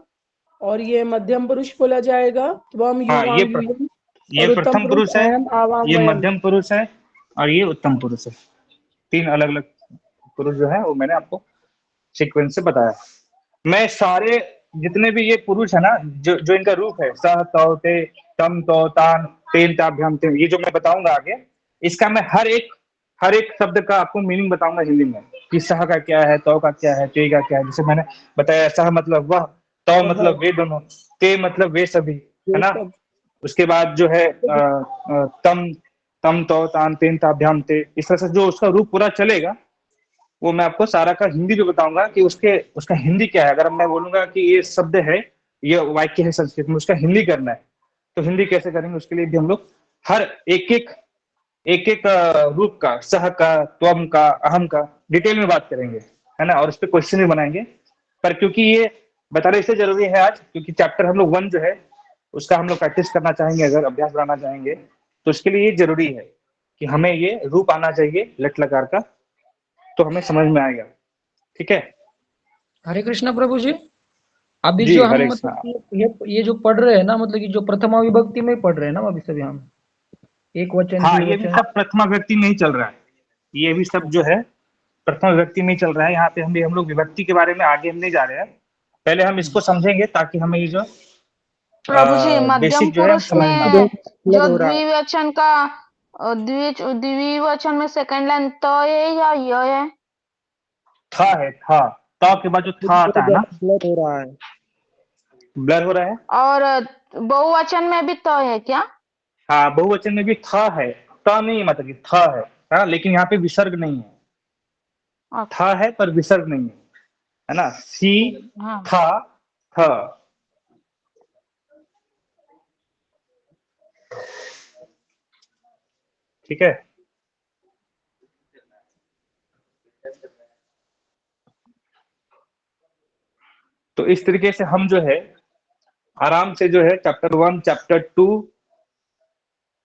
और ये मध्यम पुरुष बोला जाएगा, त्वम हाँ, युवाम युयम, ये और उत्तम प्रथम पुरुष पुरुष है, अहम आवाम ये वयम। मध्यम पुरुष है, और ये उत्तम पुरुष है। तीन अलग अलग पुरुष जो है वो मैंने आपको सीक्वेंस से बताया। मैं सारे जितने भी ये पुरुष है ना, जो जो इनका रूप है, सह तौ ते तम तो तान तेन ताभ्याम ते, ये जो मैं बताऊंगा आगे, इसका मैं हर एक शब्द का आपको मीनिंग बताऊंगा हिंदी में, कि सह का क्या है, तौ का क्या है, ते का क्या है। जैसे मैंने बताया, सह मतलब वह, तौ मतलब वे दोनों, ते मतलब वे सभी, है ये ना। सब उसके बाद जो है तम तम तो तान तेन ताभ्याम ते, इस तरह से जो उसका रूप पूरा चलेगा, वो मैं आपको सारा का हिंदी भी बताऊंगा कि उसका हिंदी क्या है। अगर मैं बोलूंगा कि ये शब्द है, ये वाक्य है संस्कृत में, उसका हिंदी करना है, तो हिंदी कैसे करेंगे, उसके लिए भी हम लोग हर एक एक रूप का, सह का, त्वम का, अहम का डिटेल में बात करेंगे, है ना, और उस पर क्वेश्चन भी बनाएंगे। पर क्योंकि ये बताना इसलिए जरूरी है आज, क्योंकि चैप्टर हम लोग 1 जो है उसका हम लोग प्रैक्टिस करना चाहेंगे, अगर अभ्यास बनाना चाहेंगे, तो उसके लिए ये जरूरी है कि हमें ये रूप आना चाहिए लट लकार का, तो हमें समझ में आएगा। ठीक है हरे कृष्णा प्रभु जी। अभी जी, जो हम हरे कृष्णा। मतलब ये जो पढ़ रहे हैं ना, मतलब कि जो प्रथमा विभक्ति में पढ़ रहे हैं ना अभी सभी हम, एक वचन हाँ, ये भी द्विवचन। सब प्रथमा व्यक्ति में ही चल रहा है, ये भी सब जो है प्रथमा विभक्ति में ही चल रहा है। यहाँ पे हम लोग विभक्ति के बारे में आगे हम नहीं जा रहे हैं, पहले हम इसको समझेंगे ताकि हमें ये जो प्रभु जी, मध्यम बेसिक जो है हम पुरुष समझ में आ में जाए। जो द्विवचन का द्विवचन में सेकंड लाइन त है या य है? था है, था, ता के बाद जो था आता है ना, ब्लर हो रहा है। ब्लर हो रहा है। और बहुवचन में भी त है क्या? हाँ, बहुवचन में भी था है, ता नहीं है, मतलब कि था है, हाँ, लेकिन यहाँ पे विसर्ग नहीं है, था है पर विसर्ग नहीं है ना। सी, हाँ, था, था। ठीक है, तो इस तरीके से हम जो है आराम से जो है चैप्टर 1 चैप्टर 2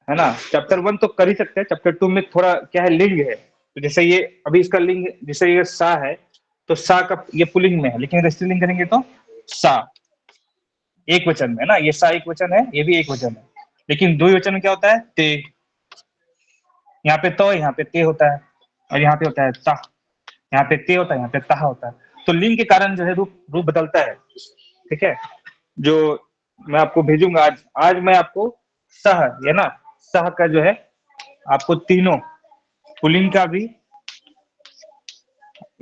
है ना, चैप्टर 1 तो कर ही सकते हैं, चैप्टर 2 में थोड़ा क्या है, लिंग है। तो जैसे ये अभी इसका लिंग, जैसे ये सा है तो सा का ये पुल्लिंग में है, लेकिन अगर स्त्रीलिंग करेंगे तो सा एक वचन में है ना, ये सा एक वचन है, ये भी एक वचन है। लेकिन द्विवचन में क्या होता है, ते, यहाँ पे तो, यहाँ पे ते होता है, और यहाँ पे होता है ता, यहाँ पे ते होता है, यहाँ पे ता होता है। तो लिंग के कारण जो है रूप रूप बदलता है। ठीक है, जो मैं आपको भेजूंगा आज मैं आपको सह, ये ना, सह का जो है आपको तीनों, पुल्लिंग का भी,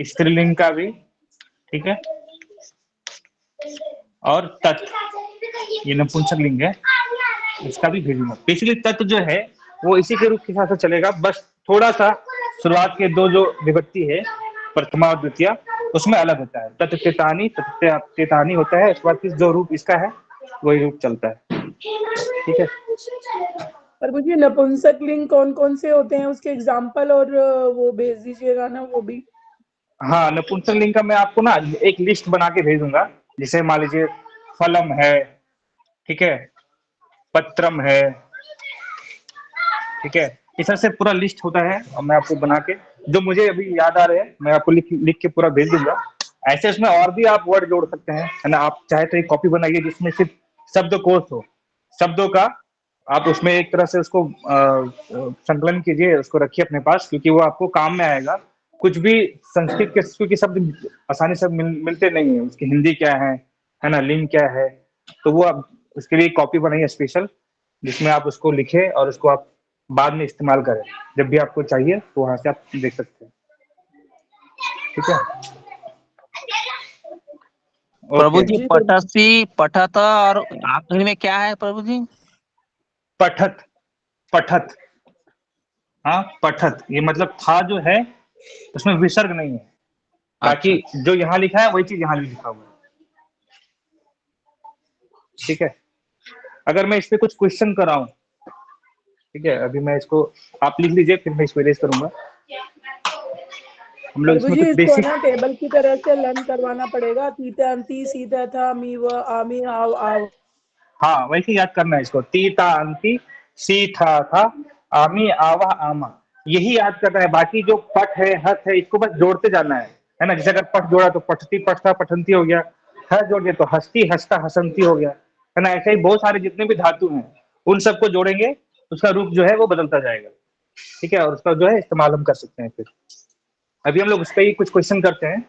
स्त्रीलिंग का भी, ठीक है, और तत्, ये नपुंसक लिंग है, इसका भी भेजूंगा। बेसिकली तत्व जो है वो इसी के रूप के हिसाब से चलेगा, बस थोड़ा सा शुरुआत के दो जो विभक्ति है, प्रथमा और द्वितीय, उसमें अलग होता है। तत् तेतानी, तेतानी होता है, उसके बाद जो रूप इसका है वही रूप चलता है। ठीक है, प्रभु जी नपुंसक लिंग कौन कौन से होते हैं, उसके एग्जाम्पल और वो भेज दीजिएगा ना वो भी। हाँ, नपुंसक लिंग का मैं आपको ना एक लिस्ट बना के भेजूंगा। जैसे मान लीजिए फलम है, ठीक है, पत्रम है, ठीक है, इस तरह से पूरा लिस्ट होता है, और मैं आपको बना के, जो मुझे अभी याद आ रहे हैं मैं आपको लिख के पूरा भेज दूंगा। ऐसे उसमें और भी आप वर्ड जोड़ सकते हैं, है ना। आप चाहे तो एक कॉपी बनाइए जिसमें सिर्फ शब्दकोश हो, शब्दों का आप उसमें एक तरह से उसको संकलन कीजिए, उसको रखिए अपने पास, क्योंकि वो आपको काम में आएगा। कुछ भी संस्कृत के क्योंकि शब्द आसानी से मिलते नहीं है, उसकी हिंदी क्या है ना, लिंग क्या है, तो वो आप उसके लिए कॉपी बनाइए स्पेशल, जिसमें आप उसको लिखे और उसको आप बाद में इस्तेमाल करें, जब भी आपको चाहिए तो वहां से आप देख सकते हैं। ठीक है, प्रभु जी, जी पटसी, पठत और आखिर में क्या है प्रभु जी? पठत, पठत, हाँ पठत, ये मतलब था जो है उसमें विसर्ग नहीं है, ताकि जो यहाँ लिखा है वही चीज यहाँ भी लिखा हुआ है। ठीक है, अगर मैं इस पे कुछ क्वेश्चन कराऊं, ठीक है, अभी मैं इसको, आप लिख लीजिए फिर मैं इसको इरेज करूंगा। हम लोग प्रभु इसमें जी कुछ इसको बेसिक, ना टेबल की तरह से लर्न करवाना पड़ेगा, तीते अंती सीता था मी व आमी आव आव। हाँ वैसे याद करना है इसको, तीता अंति, सी था, आमी आवा आमा, यही याद करना है। बाकी जो पठ है, हथ है, इसको बस जोड़ते जाना है ना। जैसे अगर पठ जोड़ा तो पठती, पठता, पठंती हो गया। ह जोड़ दिया तो हस्ती, हंसता, हसंती हो गया, है ना। ऐसे ही बहुत सारे जितने भी धातु हैं उन सबको जोड़ेंगे, उसका रूप जो है वो बदलता जाएगा। ठीक है, और उसका जो है इस्तेमाल हम कर सकते हैं। फिर अभी हम लोग उस पर ही कुछ क्वेश्चन करते हैं,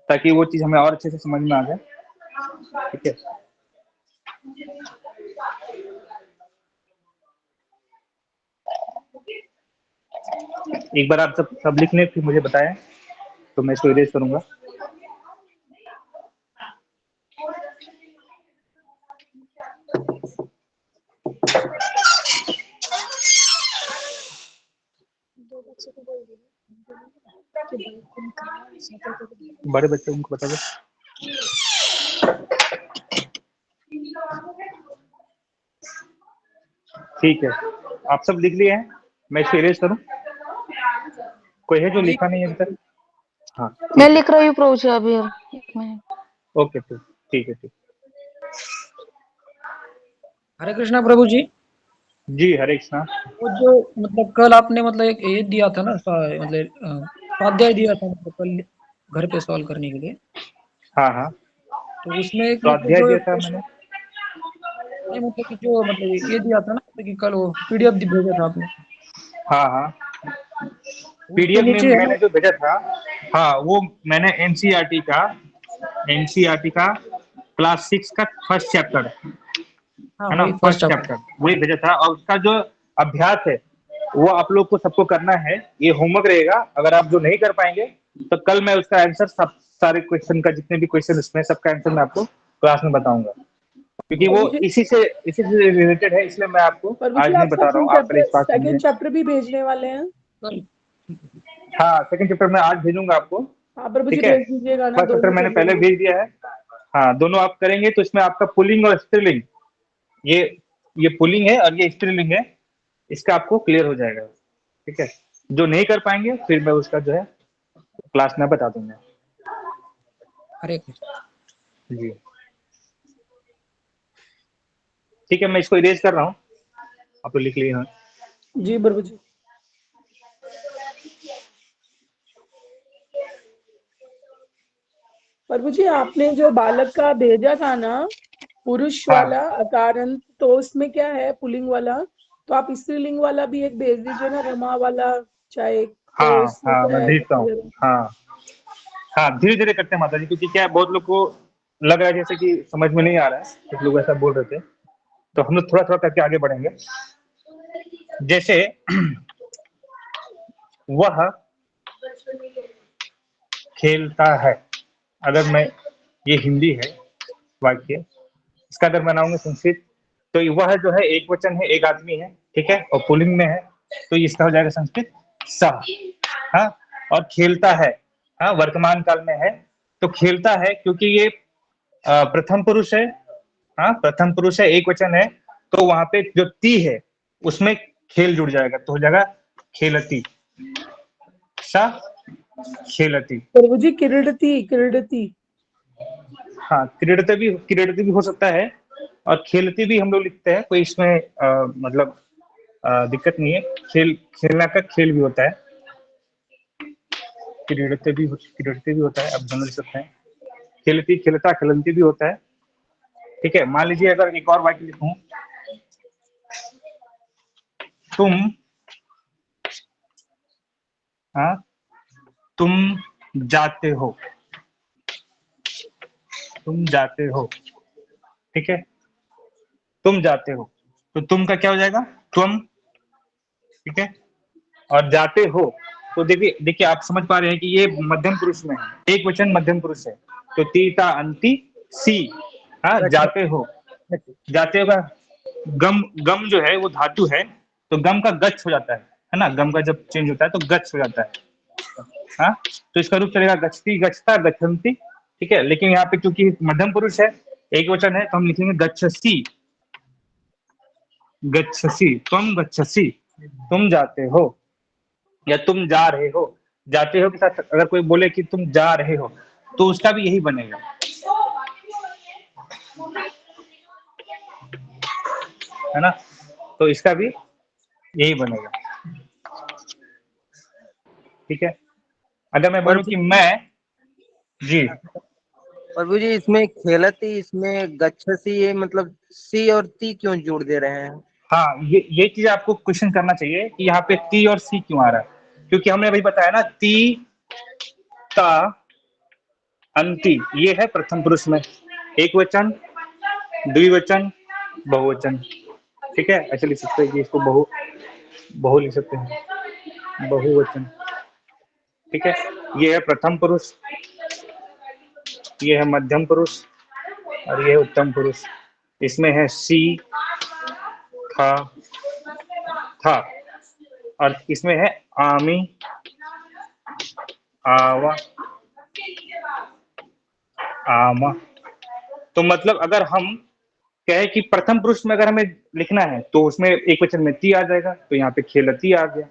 ताकि वो चीज हमें और अच्छे से समझ में आ जाए। ठीक है, एक बार आप सब लिख लें फिर मुझे बताएं, तो मैं इसको इरेज करूंगा। बड़े बच्चे उनको बता दो। ठीक है, आप सब लिख लिए हैं, मैं इसको इरेज करूं? कोई है जो लिखा नहीं है अभी तक? हाँ मैं लिख रही हूँ प्रभु जी अभी, एक मिनट। ओके, ठीक है, ठीक। हरे कृष्णा प्रभु जी। जी हरे कृष्णा। वो जो मतलब कल आपने मतलब एक ये दिया था ना, मतलब स्वाध्याय दिया था, मतलब कल घर पे सॉल्व करने के लिए। हाँ हाँ, तो उसमें एक तो मतलब अध्याय जो दिया था प्रश्न, मैंने। नहीं मतलब कि जो मतलब ये दिया था ना, मतलब कि कल वो पीडीएफ भेजा था आपने, हाँ हाँ, उसके पीडीएफ में नीचे है ना। मैंने जो भेजा था, हाँ वो मैंने एनसीईआरटी का क्लास 6 का फर्स्ट चैप्टर, हाँ है ना, वही फर्स्ट फर्स्ट चैप्टर। चैप्टर वही भेजा था। और उसका जो अभ्यास है वो आप लोग को सबको करना है, ये होमवर्क रहेगा। अगर आप जो नहीं कर पाएंगे तो कल मैं उसका आंसर, सब सारे क्वेश्चन का, जितने भी क्वेश्चन उसमें सबका आंसर मैं आपको क्लास में बताऊंगा, क्योंकि वो प्रभु जी, इसी से रिलेटेड है, इसलिए मैं आपको प्रभु जी आज नहीं आप बता रहा हूँ, आप पहले इस बात समझें। सेकंड चैप्टर भी भेजने वाले हैं? कल हाँ, सेकंड चैप्टर मैं आज भेजूंगा आपको। हाँ प्रभु जी ठीक है, भेज दीजिएगा ना, फर्स्ट चैप्टर दोनों मैंने कर पहले लेंगे। भेज दिया है। हाँ, दोनों आप करेंगे तो इसमें आपका पुल्लिंग और स्त्रीलिंग, ये ये पुल्लिंग है और ये स्त्रीलिंग है, इसका आपको क्लियर हो जाएगा। ठीक है, जो नहीं कर पाएंगे फिर मैं उसका जो है क्लास में बता दूंगा। हरे कृष्ण। जी, ठीक है, मैं इसको इरेज कर रहा हूँ, आप लोग लिख लिए हैं। जी प्रभु जी। प्रभु जी आपने जो बालक का भेजा था ना पुरुष हाँ। वाला अकारंत, तो उसमें क्या है पुल्लिंग वाला, तो आप स्त्रीलिंग वाला भी एक भेज दीजिए ना, रमा वाला चाहे, तो हाँ उसमें हाँ, क्या मैं है भेजता हूँ। हाँ हाँ, धीरे धीरे करते हैं माता जी, क्योंकि क्या है, बहुत लोग को लग रहा है जैसे कि समझ में नहीं आ रहा है, कुछ लोग ऐसा बोल रहे थे, तो हम लोग थोड़ा थोड़ा करके आगे बढ़ेंगे। जैसे वह खेलता है, अगर मैं, ये हिंदी है वाक्य, इसका अगर बनाऊंगा संस्कृत, तो वह जो है एक वचन है, एक आदमी है, ठीक है, और पुल्लिंग में है, तो इसका हो जाएगा संस्कृत सह। हाँ, और खेलता है, हाँ, वर्तमान काल में है, तो खेलता है क्योंकि ये प्रथम पुरुष है, हाँ, प्रथम पुरुष है, एक वचन है, तो वहां पे जो ती है उसमें खेल जुड़ जाएगा, तो हो जाएगा खेलती, सा खेलती। प्रभु जी क्रीडती, क्रीडती। हाँ, क्रीडती भी हो सकता है, और खेलती भी हम लोग लिखते हैं, कोई इसमें मतलब दिक्कत नहीं है, खेलना का खेल भी होता है, क्रीडते भी होता है, अब दोनों लिख सकते हैं, खेलती खेलता खेलती भी होता है। ठीक है, मान लीजिए अगर एक और वाक्य लिखूं, तुम, हाँ, तुम जाते हो, तुम जाते हो, ठीक है, तुम जाते हो, तो तुम का क्या हो जाएगा, तुम, ठीक है, और जाते हो, तो देखिए देखिए आप समझ पा रहे हैं कि ये मध्यम पुरुष में है, एक वचन मध्यम पुरुष है, तो तीता अंति सी, हाँ, जाते हो, जाते हो का गम, गम जो है वो धातु है, तो गम का गच्छ हो जाता है ना, गम का जब चेंज होता है तो गच्छ हो जाता है, हाँ, तो इसका रूप चलेगा गच्छती गच्छता गच्छन्ति, ठीक है, लेकिन यहाँ पे क्योंकि मध्यम पुरुष है, एक वचन है, तो हम लिखेंगे गच्छसी, गच्छसी, तुम गच्छसी, तुम जाते हो, या तुम जा रहे हो, जाते हो के साथ अगर कोई बोले कि तुम जा रहे हो, तो उसका भी यही बनेगा, है ना, तो इसका भी यही बनेगा, ठीक है। अगर मैं बोलूं कि मैं, जी, प्रभु जी इसमें खेलती, इसमें गच्छसी, ये मतलब सी और ती क्यों जोड़ दे रहे हैं? हाँ, ये चीज आपको क्वेश्चन करना चाहिए कि यहाँ पे ती और सी क्यों आ रहा है, क्योंकि हमने अभी बताया ना, ती ता अंति, ये है प्रथम पुरुष में, एक वचन, द्विवचन, बहुवचन, ठीक है, ऐसे लिख सकते हैं कि इसको बहु लिख सकते हैं, बहुवचन, ठीक है, ये है प्रथम पुरुष, ये है मध्यम पुरुष, और ये है उत्तम पुरुष, इसमें है सी, था, और इसमें है आमी, आवा, आमा। तो मतलब अगर हम कहे कि प्रथम पुरुष में अगर हमें लिखना है, तो उसमें एक वचन में ती आ जाएगा, तो यहाँ पे खेलती आ गया,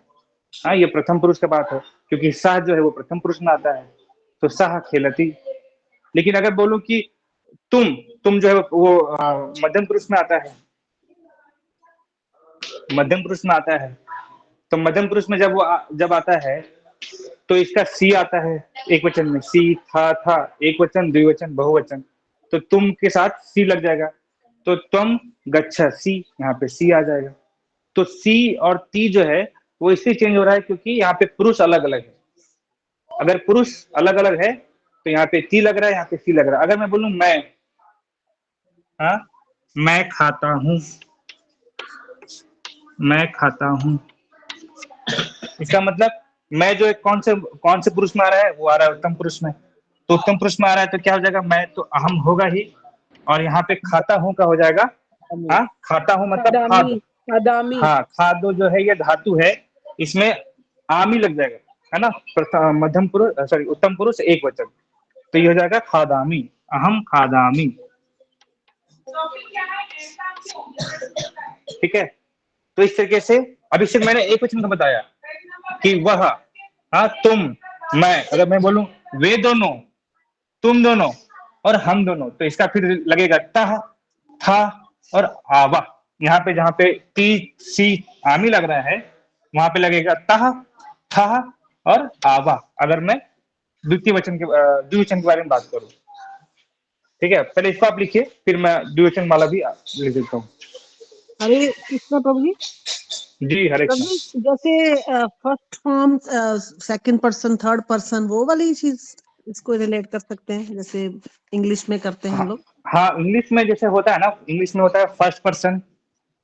हाँ, ये प्रथम पुरुष का बात है, क्योंकि सह जो है वो प्रथम पुरुष में आता है, तो सह खेलती। लेकिन अगर बोलूं कि तुम जो है वो मध्यम पुरुष में आता है, मध्यम पुरुष में आता है, तो मध्यम पुरुष में जब आता है, तो इसका सी आता है, एक वचन में सी, था, एक वचन, द्विवचन, बहुवचन, तो तुम के साथ सी लग जाएगा, तो तुम गच्छसी, यहाँ पे सी आ जाएगा, तो सी और ती जो है वो इसलिए चेंज हो रहा है क्योंकि यहाँ पे पुरुष अलग अलग है, अगर पुरुष अलग अलग है तो यहाँ पे ती लग रहा है, यहाँ पे सी लग रहा है। अगर मैं बोलूं मैं, हाँ, मैं खाता हूं, मैं खाता हूं, इसका मतलब मैं जो है कौन से पुरुष में आ रहा है, वो आ रहा है उत्तम पुरुष में, तो उत्तम पुरुष में आ रहा है तो क्या हो जाएगा, मैं तो अहम होगा ही, और यहाँ पे खाता हूं का हो जाएगा, हाँ, खाता हूं मतलब खाद, खादामी, हाँ, खादो जो है ये धातु है, इसमें आमी लग जाएगा, है ना, मध्यम पुरुष, सॉरी, उत्तम पुरुष एक वचन, तो ये हो जाएगा खादामी, अहम खादामी, ठीक है। तो इस तरीके से, अभी सिर्फ मैंने एक वचन का बताया कि वह, हाँ, तुम, मैं, अगर मैं बोलूं वे दोनों, तुम दोनों और हम दोनों, तो इसका फिर लगेगा तह, था, और आवा। यहाँ पे जहाँ पे टी सी आमी लग रहा है वहां पे लगेगा तह, थह और आवा, अगर मैं द्विवचन के बारे में बात करूं। ठीक है, पहले इसको आप लिखिए, फिर मैं द्विवचन वाला भी लिख देता हूँ। हरे कृष्ण प्रभु जी। जी हरे प्रभु कृष्ण। जी, जैसे first form, second person, third person, वो वाली चीज इसको रिलेट कर सकते हैं जैसे इंग्लिश में करते हैं हम लोग। हाँ, इंग्लिश में जैसे होता है ना, इंग्लिश में होता है फर्स्ट पर्सन,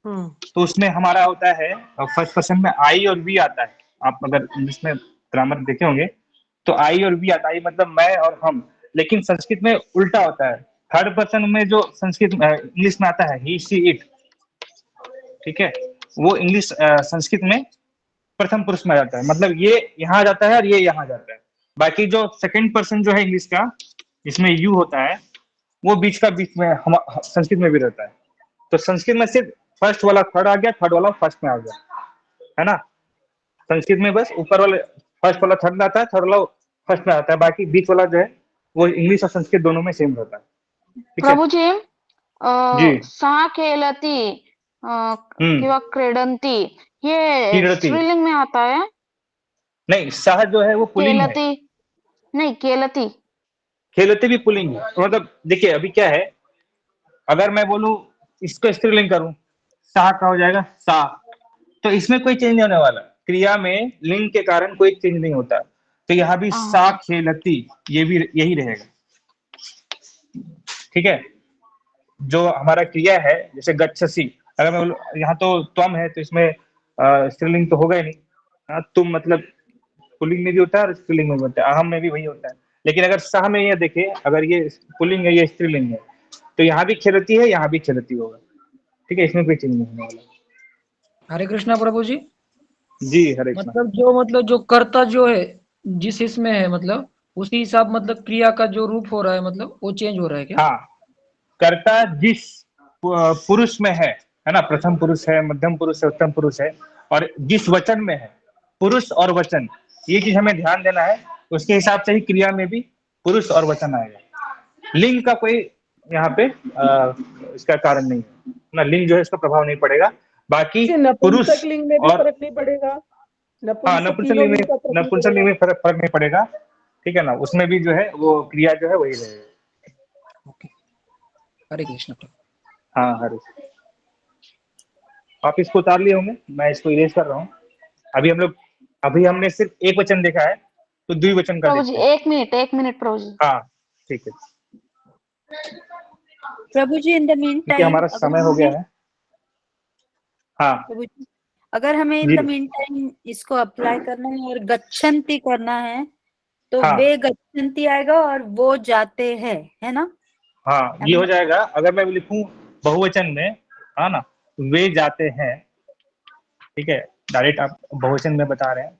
हम्म। तो उसमें हमारा होता है फर्स्ट पर्सन में आई और वी आता है। आप अगर इंग्लिश में ग्रामर देखे होंगे तो आई और वी आता है, मतलब मैं और हम। लेकिन संस्कृत में उल्टा होता है। थर्ड पर्सन में जो संस्कृत इंग्लिश में आता है ही सी इट, ठीक है, वो इंग्लिश संस्कृत में प्रथम पुरुष में आ जाता है, मतलब ये यहाँ आ जाता है और ये यहाँ आ जाता है। बाकी जो सेकंड पर्सन जो है इंग्लिश का, जिसमें यू होता है, वो बीच में हम संस्कृत में भी रहता है। तो संस्कृत में सिर्फ फर्स्ट वाला थर्ड आ गया, थर्ड वाला फर्स्ट में आ गया, है ना। संस्कृत में बस ऊपर वाले फर्स्ट वाला थर्ड में आता है, थर्ड वाला फर्स्ट में आता है, बाकी बीच वाला जो है वो इंग्लिश और संस्कृत दोनों में सेम रहता है। ठीक है प्रभु जी, जी। सा खेलती किंवा क्रीडंती, ये क्रीडति स्त्रीलिंग में आता है। नहीं, सह जो है वो पुल्लिंग है, केलती नहीं, केलती। खेलते भी पुल्लिंग है। तो मतलब देखिए अभी क्या है, अगर मैं बोलूं इसको स्त्रीलिंग करूं, सा का हो जाएगा सा, तो इसमें कोई चेंज नहीं होने वाला, क्रिया में लिंग के कारण कोई चेंज नहीं होता। तो यहाँ भी सा खेलती, ये भी यही रहेगा। ठीक है, जो हमारा क्रिया है जैसे गच्छसी, अगर मैं बोलूं यहाँ तो त्वम है, तो इसमें स्त्रीलिंग तो होगा ही नहीं। हाँ, तुम मतलब पुल्लिंग में भी होता है और स्त्रीलिंग में भी होता है, अहम में भी वही होता है। लेकिन अगर सह में ये देखे, अगर ये पुल्लिंग है ये स्त्रीलिंग है, तो यहाँ भी खेलती है, यहाँ भी खेलती होगा। ठीक है, इसमें कोई चेंज नहीं होने वाला। हरे कृष्णा प्रभु जी। जी हरे कृष्णा। मतलब जो कर्ता जो है जिस इसमें है, मतलब उसी हिसाब मतलब क्रिया का जो रूप हो रहा है मतलब वो चेंज हो रहा है क्या? हाँ, कर्ता जिस पुरुष में है ना, प्रथम पुरुष है, मध्यम पुरुष है, उत्तम पुरुष है, और जिस वचन में है, पुरुष और वचन, ये चीज हमें ध्यान देना है। उसके हिसाब से ही क्रिया में भी पुरुष और वचन आएगा। लिंग का कोई यहाँ पे इसका कारण नहीं है ना, लिंग जो है इसका प्रभाव नहीं पड़ेगा। बाकी पुरुष नपुंसक लिंग में भी और फर्क नहीं पड़ेगा। हाँ, नपुंसक लिंग में नपुंसक लिंग में फर्क नहीं पड़ेगा। ठीक है ना, उसमें भी जो है वो क्रिया जो है वही रहेगा। ओके, हरे कृष्ण प्रभु। हाँ हरे। आप इसको उतार लिए होंगे, मैं इसको इरेज कर रहा हूँ। अभी हमने सिर्फ एक वचन देखा है, तो द्विवचन का प्रभु जी देखते हैं। 1 मिनट प्रभु जी। हाँ ठीक है, प्रभु जी, इन द मीन क्योंकि टाइम हमारा समय हो गया है। हाँ प्रभु जी, अगर हमें इन जी द मीन टाइम इसको अप्लाई करना है और गच्छन्ति करना है तो हाँ वे गच्छन्ति आएगा और वो जाते हैं, है ना? हाँ, ये हो जाएगा। अगर मैं लिखूं बहुवचन में, हाँ ना, वे जाते हैं। ठीक है, डायरेक्ट आप बहुवचन में बता रहे हैं,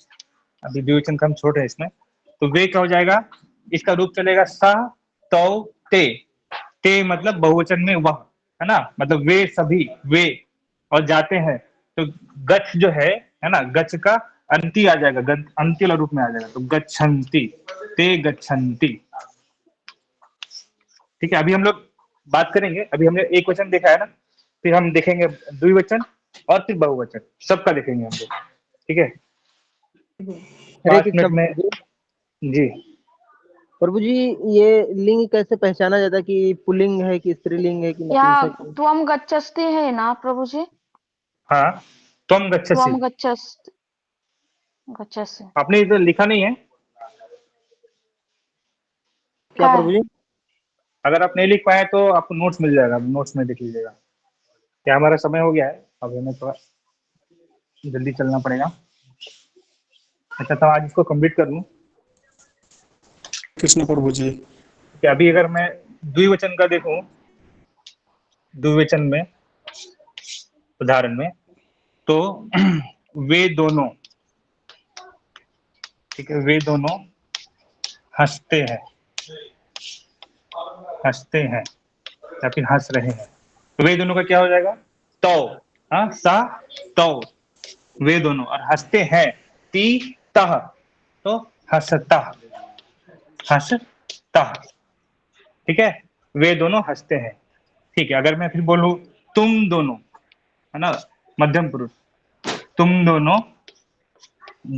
अभी द्विवचन का हम छोड़ रहे हैं इसमें। तो वे क्या हो जाएगा, इसका रूप चलेगा सा तौ ते। ते मतलब बहुवचन में वह, है ना, मतलब वे सभी, वे और जाते हैं। तो गच्छ जो है ना, गच्छ का अंति आ जाएगा, अंति वाला रूप में आ जाएगा, तो गच्छन्ति, ते गच्छन्ति। ठीक है, अभी हम लोग बात करेंगे, अभी हमने एक वचन देखा है ना, फिर हम देखेंगे द्विवचन और फिर बहुवचन, सबका देखेंगे हम लोग। ठीक है, हरे 5 मिनट में। जी प्रभु जी, ये लिंग कैसे पहचाना जाता है कि पुल्लिंग है कि स्त्रीलिंग है कि यहाँ नपुंसक है? त्वम गच्छस्ति है ना प्रभु जी? हाँ, त्वम गच्छसि। त्वम गच्छसि आपने इधर लिखा नहीं है? क्या है। प्रभु जी? अगर आप नहीं लिख पाए तो आपको नोट्स मिल जाएगा, नोट्स में देख लीजिएगा। क्या हमारा समय हो गया है, अब हमें थोड़ा जल्दी चलना पड़ेगा। अच्छा, तो आज इसको कंप्लीट कर लूँ। कृष्ण प्रभु जी। कि अभी अगर मैं द्विवचन का देखूं, द्विवचन में उदाहरण में, तो वे दोनों, ठीक है, वे दोनों हंसते हैं, हंसते हैं या फिर हंस रहे हैं। तो वे दोनों का क्या हो जाएगा, तो, हाँ, सा तो, वे दोनों, और हंसते हैं ती तह, तो हंसता, हंसता। ठीक है, वे दोनों हंसते हैं। ठीक है, अगर मैं फिर बोलूं तुम दोनों, है ना, मध्यम पुरुष, तुम दोनों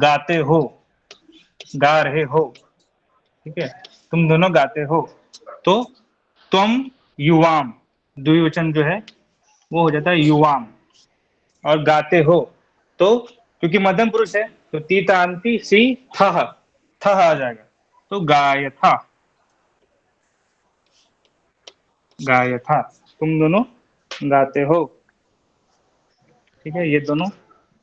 गाते हो, गा रहे हो, ठीक है, तुम दोनों गाते हो। तो त्वम युवाम, द्विवचन जो है वो हो जाता है युवाम, और गाते हो तो क्योंकि मध्यम पुरुष है तो तीतांति सी थह, थह आ जाएगा, तो गायथा, गायथा, तुम दोनों गाते हो, ठीक है, ये दोनों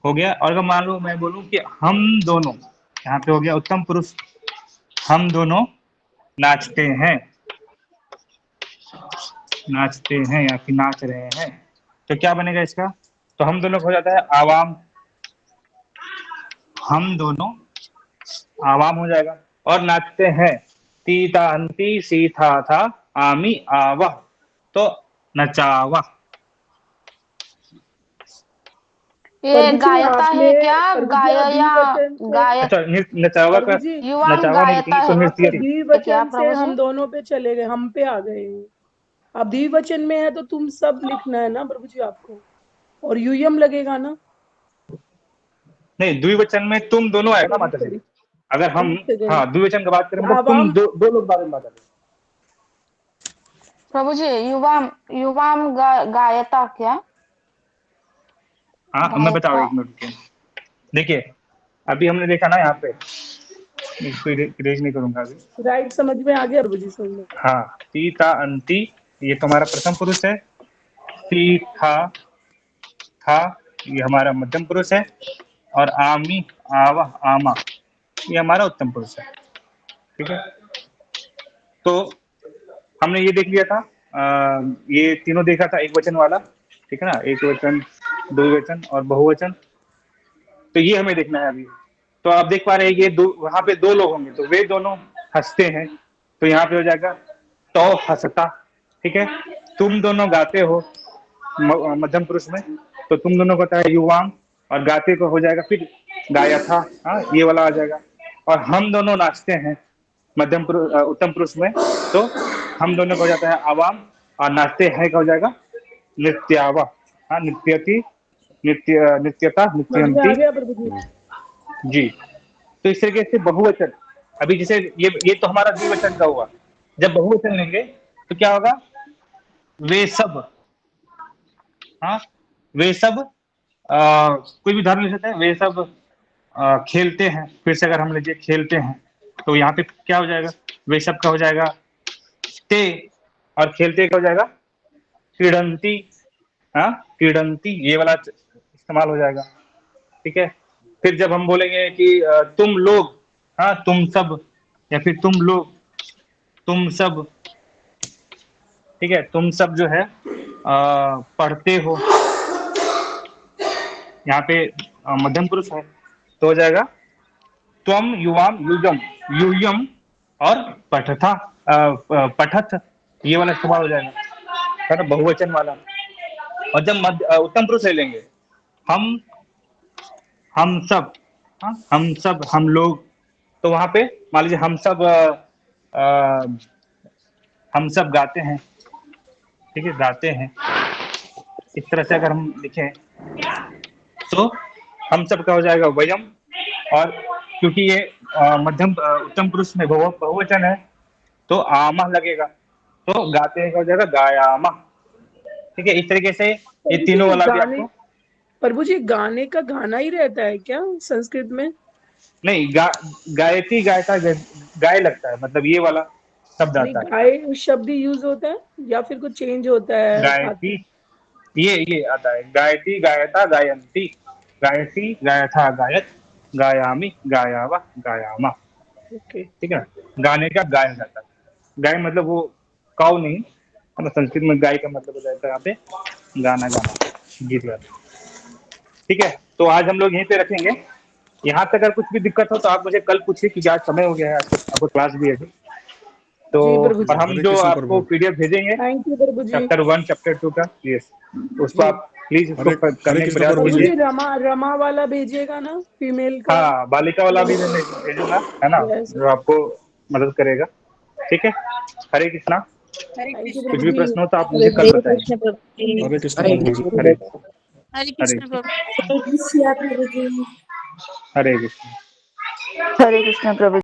हो गया। और अगर मान लो मैं बोलूं कि हम दोनों, यहाँ पे हो गया उत्तम पुरुष, हम दोनों नाचते हैं, नाचते हैं या फिर नाच रहे हैं, तो क्या बनेगा इसका? तो हम दोनों को हो जाता है आवाम, हम दोनों आवाम हो जाएगा। और नाचते हैं, तीता अंति सी था आमी आवा, तो नचावा। ये प्रभु जी गायता है आपने क्या? प्रभु जी गाय आप या द्विवचन से गाय, अच्छा, नचावा का, प्रभु जी युवाम नचावा नहीं गायता लिखेंगे तो है आप नृत्य। क्या द्विवचन से प्रभु हम जी? दोनों पे चले गए, हम पे आ गए। आप द्विवचन में है तो तुम सब लिखना है ना प्रभु जी आपको, और यूयम लगेगा ना। नहीं, द्विवचन में तुम दोनों आएगा माता जी। अगर हम, हाँ, द्विवचन की बात करें मतलब तुम आवाम दो लोग बारे में बात करें। प्रभु जी युवाम, युवाम गायता क्या? हाँ, मैं बताऊँ, एक मिनट रुकिए। देखिए, अभी हमने देखा ना यहाँ पे, इसको इरेज नहीं करूंगा अभी। राइट, समझ में आ गया प्रभु जी, समझ में। हाँ, ती ता अंति, ये तुम्हारा प्रथम पुरुष है। ती था, ये हमारा मध्यम पुरुष है। और आमी आवा आमा, ये हमारा उत्तम पुरुष है, ठीक है। तो हमने ये देख लिया था, ये तीनों देखा था एक वचन वाला, ठीक है ना, एक वचन, द्विवचन और बहुवचन। तो ये हमें देखना है अभी। तो आप देख पा रहे हैं ये दो, वहां पे दो लोग होंगे तो वे दोनों हंसते हैं, तो यहाँ पे हो जाएगा तो हंसता, ठीक है। तुम दोनों गाते हो, मध्यम पुरुष में, तो तुम दोनों को होता है युवाम, और गाते को हो जाएगा फिर गाया था, हाँ, ये वाला आ जाएगा। और हम दोनों नाचते हैं मध्यम पुरुष, उत्तम पुरुष में, तो हम दोनों को हो जाता है आवाम, और नाचते हैं का हो जाएगा नृत्यावा, हाँ, नृत्यति, नृत्यता, समझ में नृत्यंती, आ गया प्रभु जी। जी। तो इस तरीके से बहुवचन, अभी जैसे ये तो हमारा द्विवचन का हुआ। जब बहुवचन लेंगे तो क्या होगा? वे सब, हाँ, वे सब, कोई भी धर्म ले सकते हैं, वे सब खेलते हैं। फिर से अगर हम लीजिए खेलते हैं, तो यहाँ पे क्या हो जाएगा? वे सब का हो जाएगा ते, और खेलते का हो जाएगा क्रीडंती, हाँ, क्रीडंती, ये वाला इस्तेमाल हो जाएगा, ठीक है। फिर जब हम बोलेंगे कि तुम लोग, हाँ, तुम सब, या फिर तुम लोग, तुम सब, ठीक है, तुम सब जो है पढ़ते हो, यहाँ पे मध्यम पुरुष है, तो हो जाएगा त्वम युवाम युजम, यूयम, और पठथा, पठत, ये वाला इस्तेमाल हो जाएगा, है ना, बहुवचन वाला। और जब उत्तम पुरुष ले लेंगे, हम सब, हाँ, हम सब, हम लोग, तो वहां पे मान लीजिए हम सब गाते हैं, ठीक है, गाते हैं। इस तरह से अगर हम लिखें तो हम सब का हो जाएगा वयम, और क्योंकि ये उत्तम पुरुष में बहुवचन है तो आमा लगेगा, तो गाते हैं का हो जाएगा गायामा, ठीक है। इस तरीके से ये प्रभु तीनों जी वाला भी गाने, आपको, प्रभु जी गाने का गाना ही रहता है क्या संस्कृत में? नहीं, गायती गायता गाय लगता है, मतलब ये वाला शब्द नहीं, आता है। गाय शब्द यूज होता है या फिर कुछ चेंज होता है? गायती, ये आता है, गायती गायता गायंती, गायती गायथा गायत, गायामी गायावा गायामा, ओके। ठीक है। गाने का गाय जाता है, गाय मतलब वो काउ नहीं, है ना, संस्कृत में गाय का मतलब हो जाता है यहाँ पे गाना, गाना, गीत गाना, ठीक है। तो आज हम लोग यहीं पे रखेंगे। यहाँ तक अगर कुछ भी दिक्कत हो तो आप मुझे कल पूछिए, क्योंकि आज समय हो गया है, आपको क्लास भी है। तो जी प्रभु जी, और हम जो आपको पीडीएफ भेजेंगे thank you Prabhu ji. Chapter 1 chapter 2 का, यस, उसको जी। आप प्लीज उसको करने का प्रयास प्रभु कीजिए। जी रमा वाला भेजिएगा ना, फीमेल का। हाँ, बालिका वाला भी मैं भेजूंगा, है ना, Yes. जो आपको मदद करेगा, ठीक है। हरे कृष्णा। थैंक यू कुछ भी प्रभु प्रश्न जी। हो तो आप मुझे कल हरे बताइए। कृष्ण प्रभु जी। हरे कृष्ण हरे प्रभु जी। कृष्ण। हरे हरे हरे कृष्ण प्रभु। जय श्री प्रभु जी। हरे कृष्ण। हरे कृष्ण प्रभु।